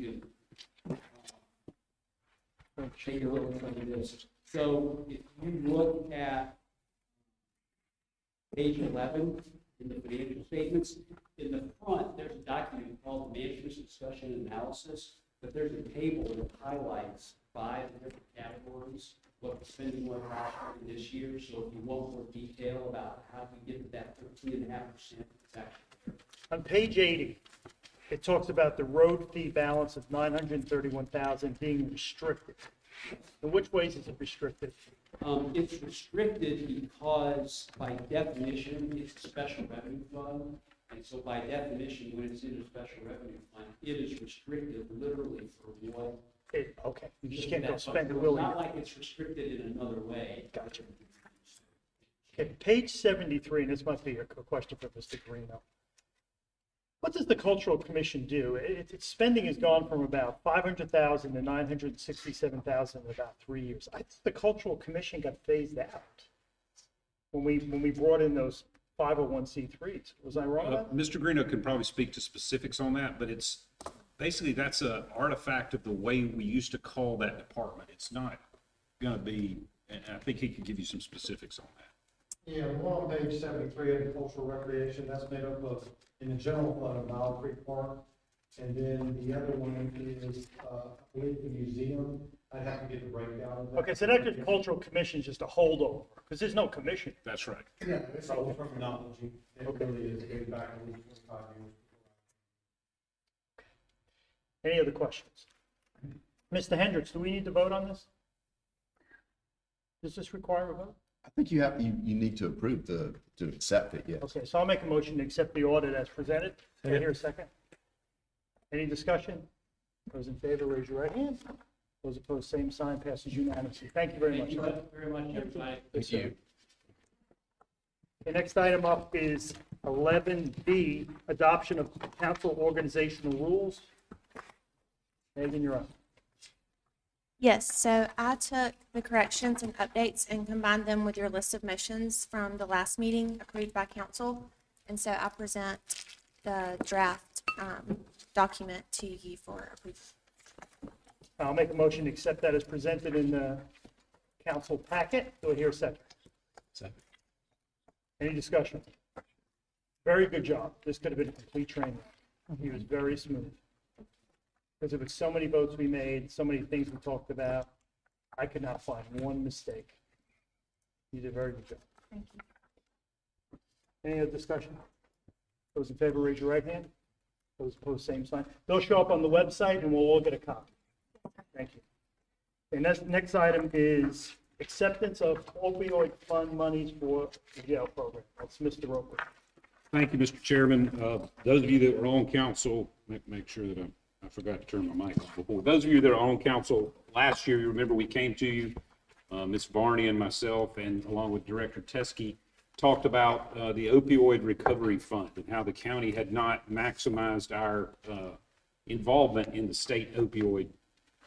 can take a look at this. So if you look at page 11 in the financial statements, in the front, there's a document called Management Discussion and Analysis, but there's a table that highlights 5 different categories, what the spending was last year and this year. So if you want more detail about how we get to that 13.5%, it's actually there. On page 80, it talks about the road fee balance of $931,000 being restricted. In which ways is it restricted? It's restricted because by definition, it's a special revenue fund. And so by definition, when it's in a special revenue fund, it is restricted literally for what. Okay, you just can't go That's spend it It's willy. not like it's restricted in another way. Gotcha. Okay, page 73, and this might be a question for Mr. Guarino. What does the Cultural Commission do? Its spending has gone from about $500,000 to $967,000 in about 3 years. I think the Cultural Commission got phased out when we brought in those 501c3s. Was I wrong about that? Mr. Greeno could probably speak to specifics on that, but it's basically that's an artifact of the way we used to call that department. It's not going to be, and I think he could give you some specifics on that. Yeah, the one on page 73 in cultural recreation, that's made up of, in the general fund of Mile Creek Park. And then the other one is, I believe the museum. I'd have to get the breakdown of that. Okay, so that just Cultural Commission is just a holdover, because there's no commission. That's right. Yeah, it's all from technology. It Okay. really is, dating back at least 25 years. Any other questions? Mr. Hendricks, do we need to vote on this? Does this require a vote? I think you need to approve to accept it, yes. Okay, so I'll make a motion to accept the audit as presented. Can I hear a second? Any discussion? Those in favor, raise your right hand. Those opposed, same sign, passes unanimously. Thank you very much. Thank you very much, everybody. Thank you. The next item up is 11B, adoption of council organizational rules. Megan, you're up. Yes, so I took the corrections and updates and combined them with your list of motions from the last meeting approved by council. And so I present the draft document to you for approval. I'll make a motion to accept that as presented in the council packet. Do I hear a second? Second. Any discussion? Very good job. This could have been a complete train wreck. He was very smooth. Because there were so many votes we made, so many things we talked about, I could not find one mistake. You did a very good job. Thank you. Any other discussion? Those in favor, raise your right hand. Those opposed, same sign. They'll show up on the website and we'll all get a copy. Thank you. And that's, next item is acceptance of opioid fund monies for the jail program. That's Mr. Roper. Thank you, Mr. Chairman. Those of you that were on council, make sure that I forgot to turn my mic on before. Those of you that are on council last year, you remember we came to you, Ms. Barney and myself, and along with Director Teskey, talked about the opioid recovery fund and how the county had not maximized our involvement in the state opioid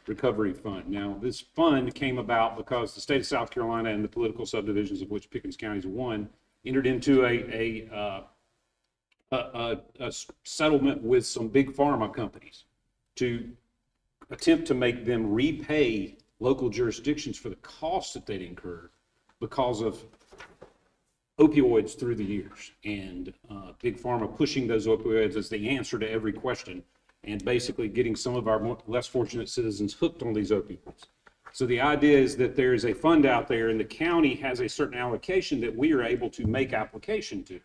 recovery fund. Now, this fund came about because the state of South Carolina and the political subdivisions of which Pickens County is one entered into a settlement with some big pharma companies to attempt to make them repay local jurisdictions for the costs that they'd incurred because of opioids through the years, and big pharma pushing those opioids as the answer to every question, and basically getting some of our less fortunate citizens hooked on these opioids. So the idea is that there is a fund out there, and the county has a certain allocation that we are able to make application to.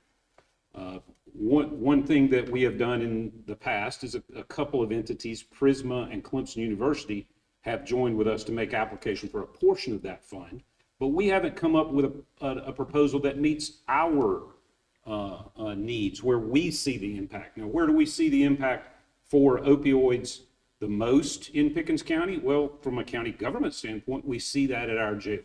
One thing that we have done in the past is a couple of entities, Prisma and Clemson University, have joined with us to make application for a portion of that fund. But we haven't come up with a proposal that meets our needs, where we see the impact. Now, where do we see the impact for opioids the most in Pickens County? Well, from a county government standpoint, we see that at our jail.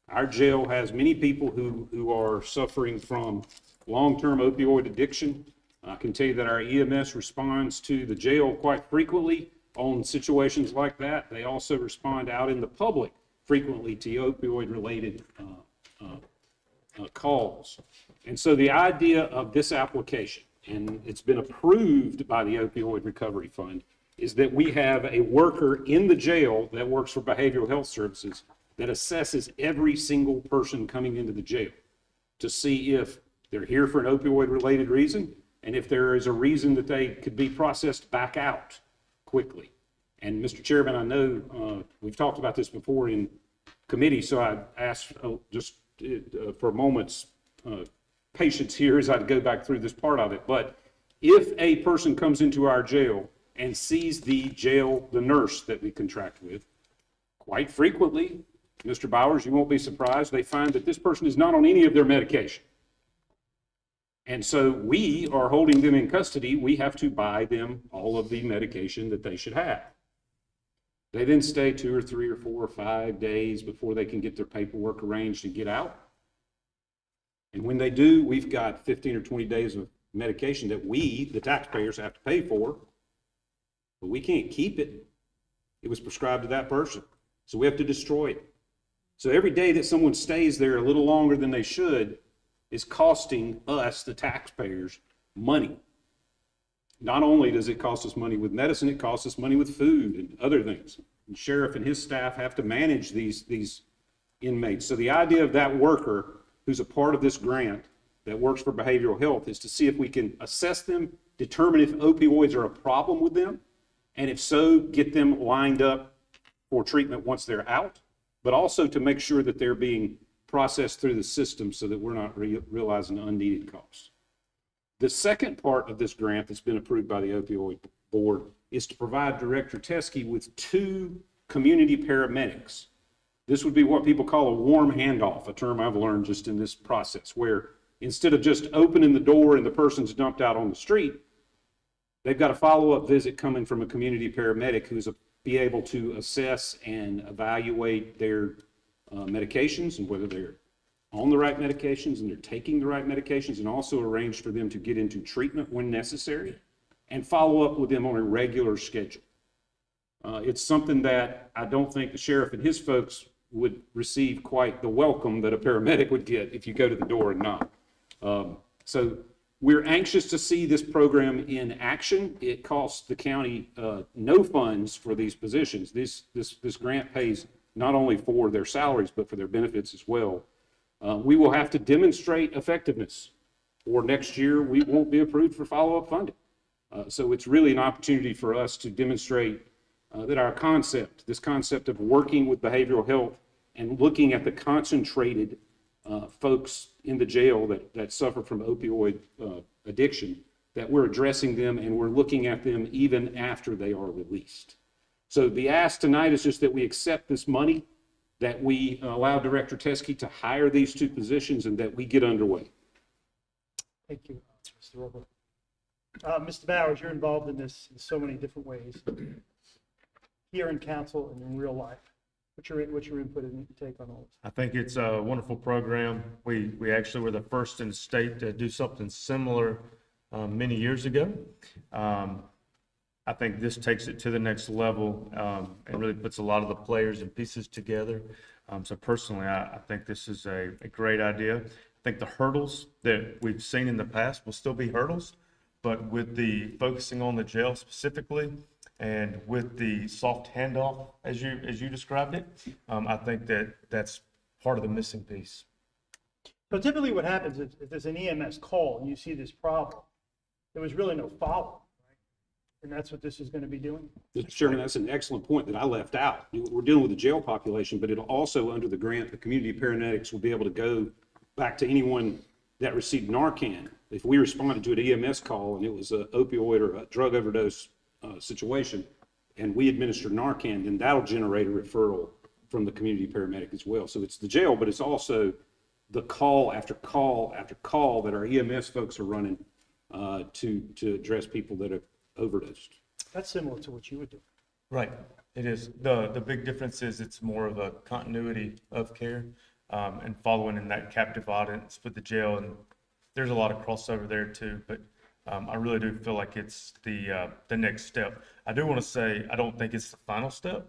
Our jail has many people who are suffering from long-term opioid addiction. I can tell you that our EMS responds to the jail quite frequently on situations like that. They also respond out in the public frequently to opioid-related calls. And so the idea of this application, and it's been approved by the Opioid Recovery Fund, is that we have a worker in the jail that works for behavioral health services that assesses every single person coming into the jail to see if they're here for an opioid-related reason, and if there is a reason that they could be processed back out quickly. And Mr. Chairman, I know we've talked about this before in committee, so I asked just for a moment's patience here as I go back through this part of it. But if a person comes into our jail and sees the nurse that we contract with, quite frequently, Mr. Bowers, you won't be surprised, they find that this person is not on any of their medication. And so we are holding them in custody. We have to buy them all of the medication that they should have. They then stay 2 or 3 or 4 or 5 days before they can get their paperwork arranged and get out. And when they do, we've got 15 or 20 days of medication that we, the taxpayers, have to pay for, but we can't keep it. It was prescribed to that person, so we have to destroy it. So every day that someone stays there a little longer than they should is costing us, the taxpayers, money. Not only does it cost us money with medicine, it costs us money with food and other things. The sheriff and his staff have to manage these inmates. So the idea of that worker who's a part of this grant that works for behavioral health is to see if we can assess them, determine if opioids are a problem with them, and if so, get them lined up for treatment once they're out, but also to make sure that they're being processed through the system so that we're not realizing unneeded costs. The second part of this grant that's been approved by the Opioid Board is to provide Director Teskey with 2 community paramedics This would be what people call a warm handoff, a term I've learned just in this process, where instead of just opening the door and the person's dumped out on the street, they've got a follow-up visit coming from a community paramedic who's be able to assess and evaluate their medications and whether they're on the right medications and they're taking the right medications, and also arrange for them to get into treatment when necessary and follow up with them on a regular schedule. It's something that I don't think the sheriff and his folks would receive quite the welcome that a paramedic would get if you go to the door and knock. So we're anxious to see this program in action. It costs the county no funds for these positions. This grant pays not only for their salaries, but for their benefits as well. We will have to demonstrate effectiveness, or next year we won't be approved for follow-up funding. So it's really an opportunity for us to demonstrate that our concept, this concept of working with behavioral health and looking at the concentrated folks in the jail that suffer from opioid addiction, that we're addressing them and we're looking at them even after they are released. So the ask tonight is just that we accept this money, that we allow Director Teske to hire these two positions, and that we get underway. Thank you, Mr. Roper. Mr. Bowers, you're involved in this in so many different ways, here in council and in real life. What's your input and take on all this? I think it's a wonderful program. We actually were the first in the state to do something similar many years ago. I think this takes it to the next level and really puts a lot of the players and pieces together. So personally, I think this is a great idea. I think the hurdles that we've seen in the past will still be hurdles, but with the focusing on the jail specifically, and with the soft handoff, as you described it, I think that's part of the missing piece. So typically what happens is if there's an EMS call and you see this problem, there was really no follow-up, right? And that's what this is going to be doing? Mr. Chairman, that's an excellent point that I left out. We're dealing with the jail population, but it'll also, under the grant, the community paramedics will be able to go back to anyone that received Narcan. If we responded to an EMS call and it was an opioid or a drug overdose situation, and we administer Narcan, then that'll generate a referral from the community paramedic as well. So it's the jail, but it's also the call after call after call that our EMS folks are running to address people that have overdosed. That's similar to what you would do. Right, it is. The big difference is it's more of a continuity of care and following in that captive audience with the jail, and there's a lot of crossover there too, but I really do feel like it's the next step. I do want to say, I don't think it's the final step.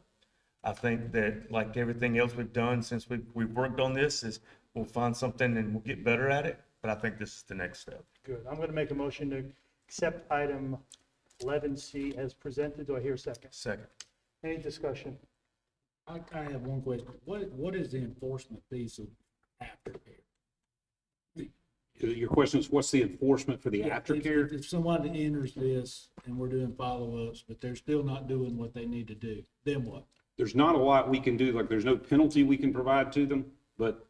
I think that, like everything else we've done since we've worked on this, is we'll find something and we'll get better at it, but I think this is the next step. Good. I'm going to make a motion to accept item 11C as presented. Do I hear a second? Second. Any discussion? I have one question. What is the enforcement piece of aftercare? Your question is, what's the enforcement for the aftercare? If someone enters this and we're doing follow-ups, but they're still not doing what they need to do, then what? There's not a lot we can do, like there's no penalty we can provide to them, but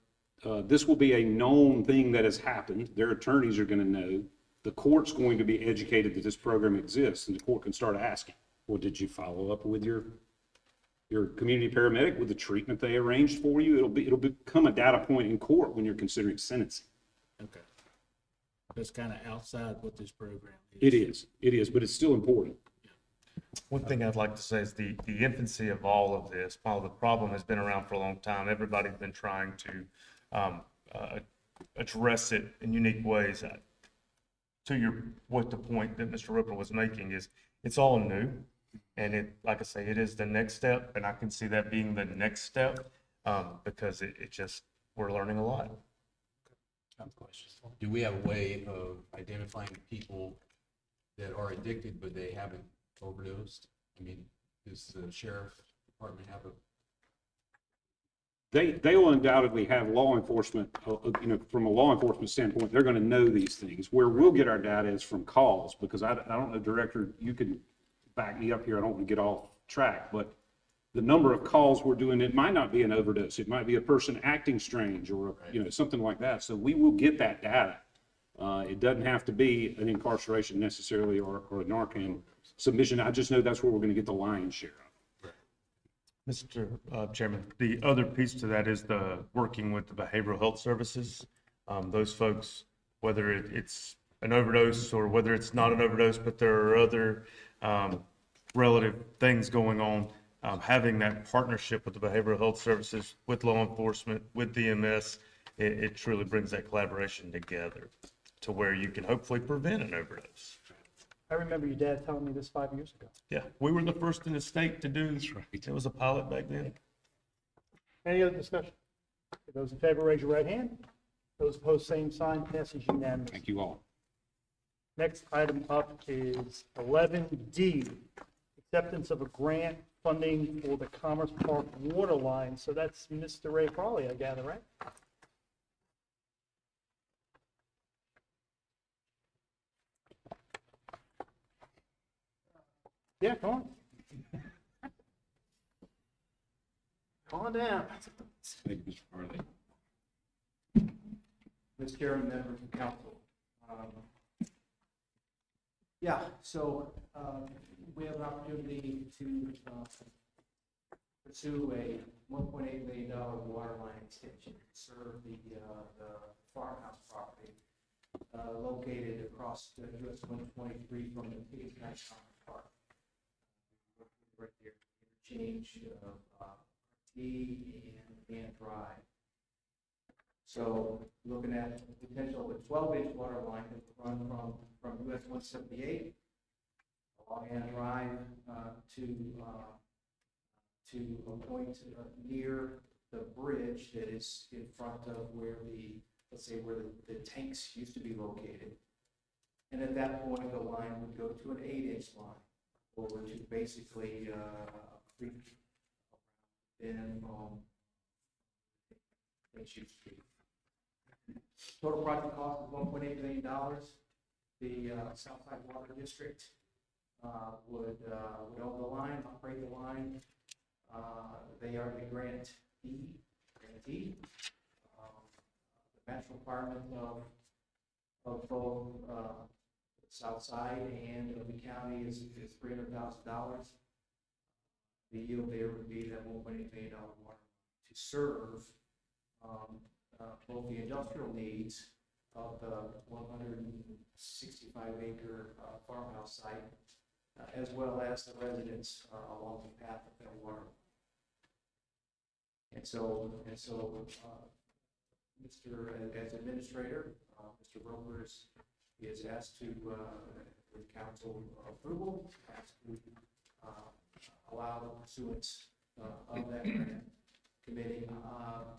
this will be a known thing that has happened. Their attorneys are going to know. The court's going to be educated that this program exists, and the court can start asking, well, did you follow up with your community paramedic with the treatment they arranged for you? It'll become a data point in court when you're considering sentencing. Okay. That's kind of outside what this program It is. is, but it's still important. One thing I'd like to say is the infancy of all of this, while the problem has been around for a long time, everybody's been trying to address it in unique ways. What the point that Mr. Roper was making is, it's all new, and it, like I say, it is the next step, and I can see that being the next step because we're learning a lot. Do we have a way of identifying people that are addicted but they haven't overdosed? I mean, does the sheriff department have a? They will undoubtedly have law enforcement, from a law enforcement standpoint, they're going to know these things. Where we'll get our data is from calls, because I don't know, Director, you can back me up here. I don't want to get off track, but the number of calls we're doing, it might not be an overdose. It might be a person acting strange or, something like that. So we will get that data. It doesn't have to be an incarceration necessarily or a Narcan submission. I just know that's where we're going to get the lion's share of. Mr. Chairman, the other piece to that is the working with the behavioral health services. Those folks, whether it's an overdose or whether it's not an overdose, but there are other relative things going on, having that partnership with the behavioral health services, with law enforcement, with DMS, it truly brings that collaboration together to where you can hopefully prevent an overdose. I remember your dad telling me this 5 years ago. Yeah, we were the first in the state to do this. It was a pilot back then. Any other discussion? Those in favor, raise your right hand. Those opposed, same sign, passes unanimously. Thank you all. Next item up is 11D, acceptance of a grant funding for the Commerce Park water line. So that's Mr. Ray Farley, I gather, right? Yeah, come on. Come on down. Thank you, Mr. Farley. Mr. Chairman, members of council. We have an opportunity to pursue a $1.8 million water line extension to serve the farmhouse property located across the US 123 from the Pickens National Park. Right there, interchange of T and Drive. So looking at the potential of a 12-inch water line that would run from US 178 along Ann Drive to a point near the bridge that is in front of where the tanks used to be located. And at that point, the line would go to an 8-inch line over to basically a creek then Shoot Street. Total project cost is $1.8 million. The Southside Water District would own the line, operate the line. They are the grantee. The match requirement of both Southside and of the county is $300,000. The yield there would be that $1.8 million water to serve both the industrial needs of the 165-acre farmhouse site, as well as the residents along the path of that water. And so, as administrator, Mr. Roper is asked to, with council approval, asked to allow the pursuance of that grant, committing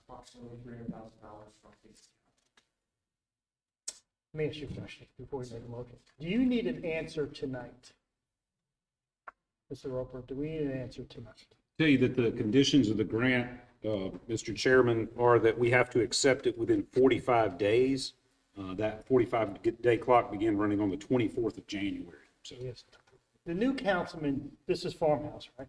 approximately $300,000 from Pickens County. Let me ask you a question before we make a motion. Do you need an answer tonight? Mr. Roper, do we need an answer tonight? Tell you that the conditions of the grant, Mr. Chairman, are that we have to accept it within 45 days. That 45-day clock began running on the 24th of January. So Yes. The new councilman, this is farmhouse, right?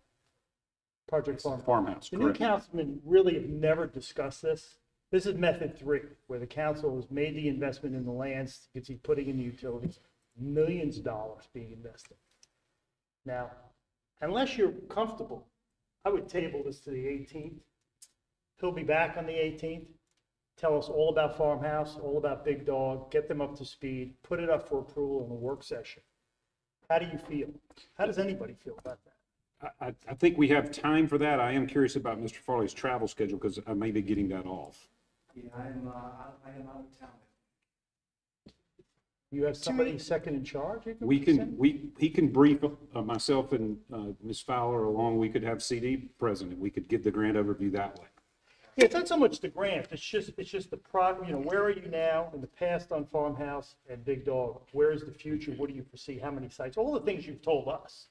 Project Farmhouse. farmhouse, The new correct? councilmen really have never discussed this. This is method 3, where the council has made the investment in the lands, you can see putting in the utilities, millions of dollars being invested. Now, unless you're comfortable, I would table this to the 18th. He'll be back on the 18th. Tell us all about farmhouse, all about Big Dog, get them up to speed, put it up for approval in a work session. How do you feel? How does anybody feel about that? I think we have time for that. I am curious about Mr. Farley's travel schedule because I may be getting that off. Yeah, I am out of town. You have somebody second in charge? you We send? can, he can brief myself and Ms. Fowler along. We could have CD present and we could give the grant overview that way. Yeah, it's not so much the grant, it's just the where are you now in the past on Farmhouse and Big Dog? Where is the future? What do you foresee? How many sites? All the things you've told us.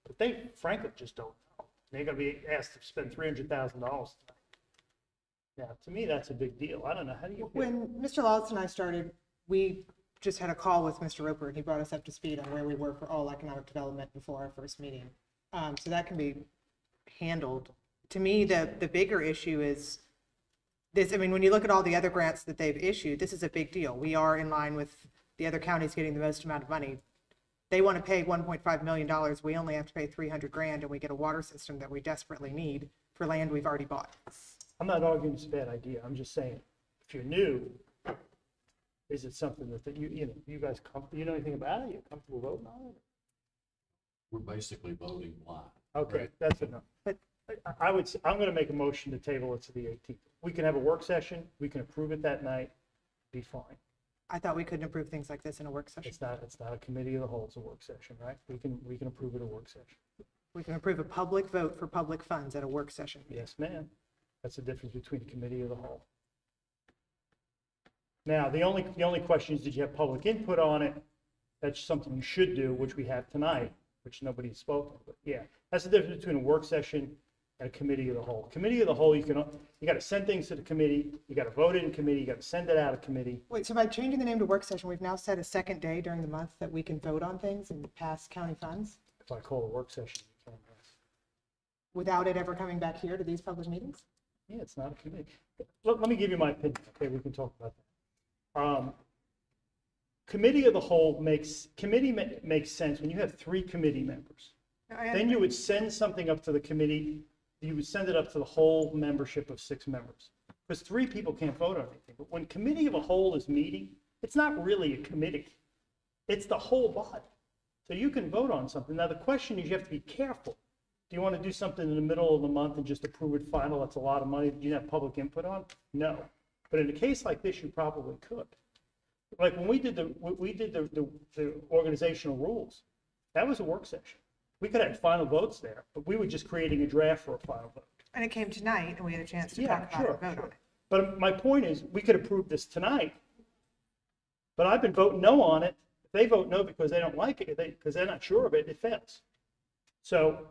But they frankly just don't know. They're gonna be asked to spend $300,000 tonight. Now, to me, that's a big deal. I don't know, how do you feel? When Mr. Lawless and I started, we just had a call with Mr. Roper, and he brought us up to speed on where we were for all economic development before our first meeting. So that can be handled. To me, the bigger issue is this. I mean, when you look at all the other grants that they've issued, this is a big deal. We are in line with the other counties getting the most amount of money. They want to pay $1.5 million. We only have to pay $300,000, and we get a water system that we desperately need for land we've already bought. I'm not arguing it's a bad idea. I'm just saying, if you're new, is it something that you guys, you know anything about it? You're comfortable voting on it? We're basically voting blind. Okay, that's enough. But- I'm going to make a motion to table it to the 18th. We can have a work session, we can approve it that night, be fine. I thought we couldn't approve things like this in a work session. It's not a committee of the whole, it's a work session, right? We can approve it at a work session. We can approve a public vote for public funds at a work session. Yes, ma'am. That's the difference between a committee of the whole. Now, the only question is, did you have public input on it? That's something you should do, which we have tonight, which nobody's spoken, but yeah. That's the difference between a work session and a committee of the whole. Committee of the whole, you got to send things to the committee, you got to vote it in committee, you got to send it out of committee. Wait, so by changing the name to work session, we've now set a second day during the month that we can vote on things and pass county funds If I call a work session, you can't pass. without it ever coming back here to these public meetings? Yeah, it's not a committee. Let me give you my opinion, okay, we can talk about that. Committee of the whole makes sense when you have 3 committee members. Then you would send something up to the committee, you would send it up to the whole membership of 6 members. Because 3 people can't vote on anything. But when committee of a whole is meeting, it's not really a committee. It's the whole body. So you can vote on something. Now, the question is, you have to be careful. Do you want to do something in the middle of the month and just approve it final? That's a lot of money. Do you have public input on? No. But in a case like this, you probably could. Like when we did the organizational rules, that was a work session. We could have had final votes there, but we were just creating a draft for a final vote. And it came tonight and we had a chance to Yeah, talk about sure, it and vote sure. on it. But my point is, we could approve this tonight, but I've been voting no on it. If they vote no because they don't like it, because they're not sure of it, it fails. So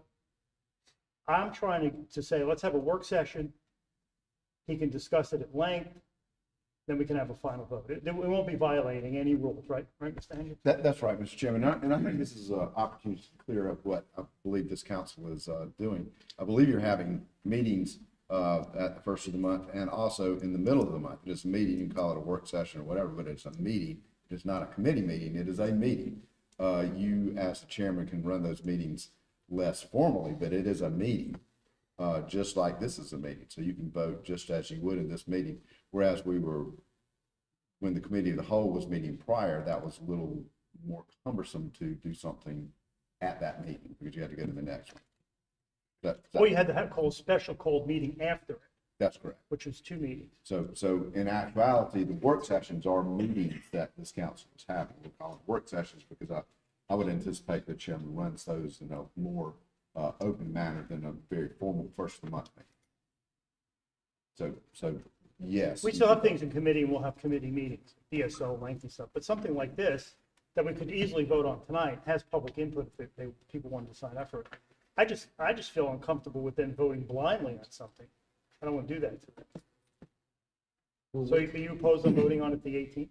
I'm trying to say, let's have a work session. He can discuss it at length, then we can have a final vote. It won't be violating any rules, right? Right, Mr. Henry? That's right, Mr. Chairman, and I think this is an opportunity to clear up what I believe this council is doing. I believe you're having meetings at the first of the month and also in the middle of the month. It's a meeting, you can call it a work session or whatever, but it's a meeting. It's not a committee meeting, it is a meeting. You, as the chairman, can run those meetings less formally, but it is a meeting, just like this is a meeting. So you can vote just as you would in this meeting. Whereas when the committee of the whole was meeting prior, that was a little more cumbersome to do something at that meeting because you had to go to the next one. Well, you had to have a special called meeting after it, That's correct. which was 2 meetings. So in actuality, the work sessions are meetings that this council is having. We call them work sessions because I would anticipate the chairman runs those in a more open manner than a very formal first of the month meeting. So yes. We still have things in committee and we'll have committee meetings, DSO, lengthy stuff, but something like this that we could easily vote on tonight has public input if people wanted to sign up for it. I just feel uncomfortable with them voting blindly on something. I don't want to do that to them. So are you opposed on voting on it the 18th?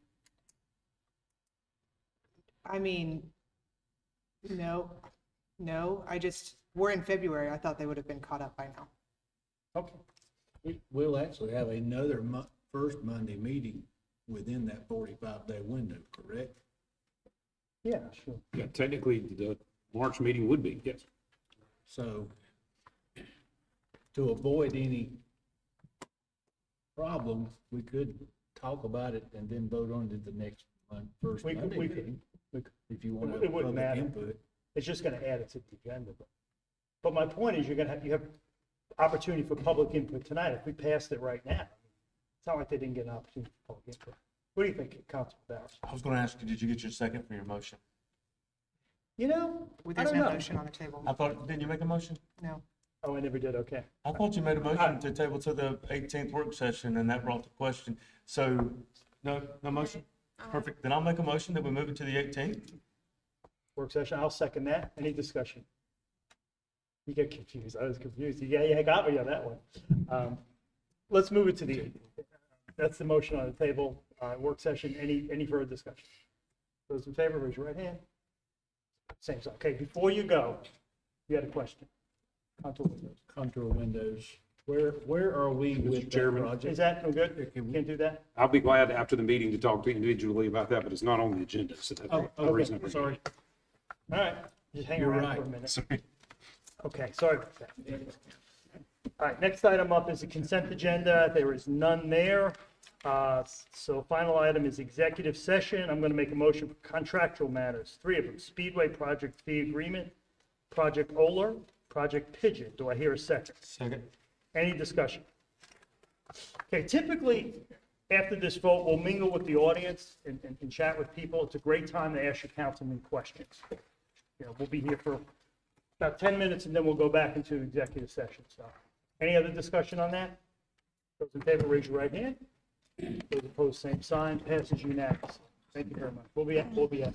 I mean, no, we're in February. I thought they would have been caught up by now. Okay. We'll actually have another first Monday meeting within that 45-day window, correct? Yeah, sure. Yeah, technically, the March meeting would be, yes. So to avoid any problem, we could talk about it and then vote on it the next first We could- Monday we could- meeting. we could. If you want to It have wouldn't public matter. input. It's just going to add it to the agenda. But my point is, you have opportunity for public input tonight. If we passed it right now, it's not like they didn't get an opportunity for public input. What do you think, Councilman Bowers? I was going to ask you, did you get your second for your motion? You know, I There's don't no know. motion on the table. I thought, didn't you make a motion? No. Oh, I never did, okay. I thought you made a motion to table to the 18th work session, and that brought the question. So, no motion? Perfect. Then I'll make a motion that we move it to the 18th. Work session, I'll second that. Any discussion? You get confused. I was confused. Yeah, got me on that one. Let's move it to the 18th. That's the motion on the table. Work session, any further discussion? Those in favor, raise your right hand. Same side. Okay, before you go, you had a question. Contour windows. Contour windows. Where are we with that Chairman. project? Is that no good? Can't do that? I'll be glad after the meeting to talk to you individually about that, but it's not on the agenda, so that's Oh, the reason. okay, sorry. All right, just hang You're around right. for a minute. Sorry. Okay, sorry about that. All right, next item up is the consent agenda. There is none there. So final item is executive session. I'm going to make a motion for contractual matters, 3 of them. Speedway project fee agreement, Project Oler, Project Pigeon. Do I hear a second? Second. Any discussion? Okay, typically, after this vote, we'll mingle with the audience and chat with people. It's a great time to ask your councilman questions. You know, we'll be here for about 10 minutes, and then we'll go back into executive session. So, any other discussion on that? Those in favor, raise your right hand. Those opposed, same sign. Passes unanimously. Thank you very much. We'll be at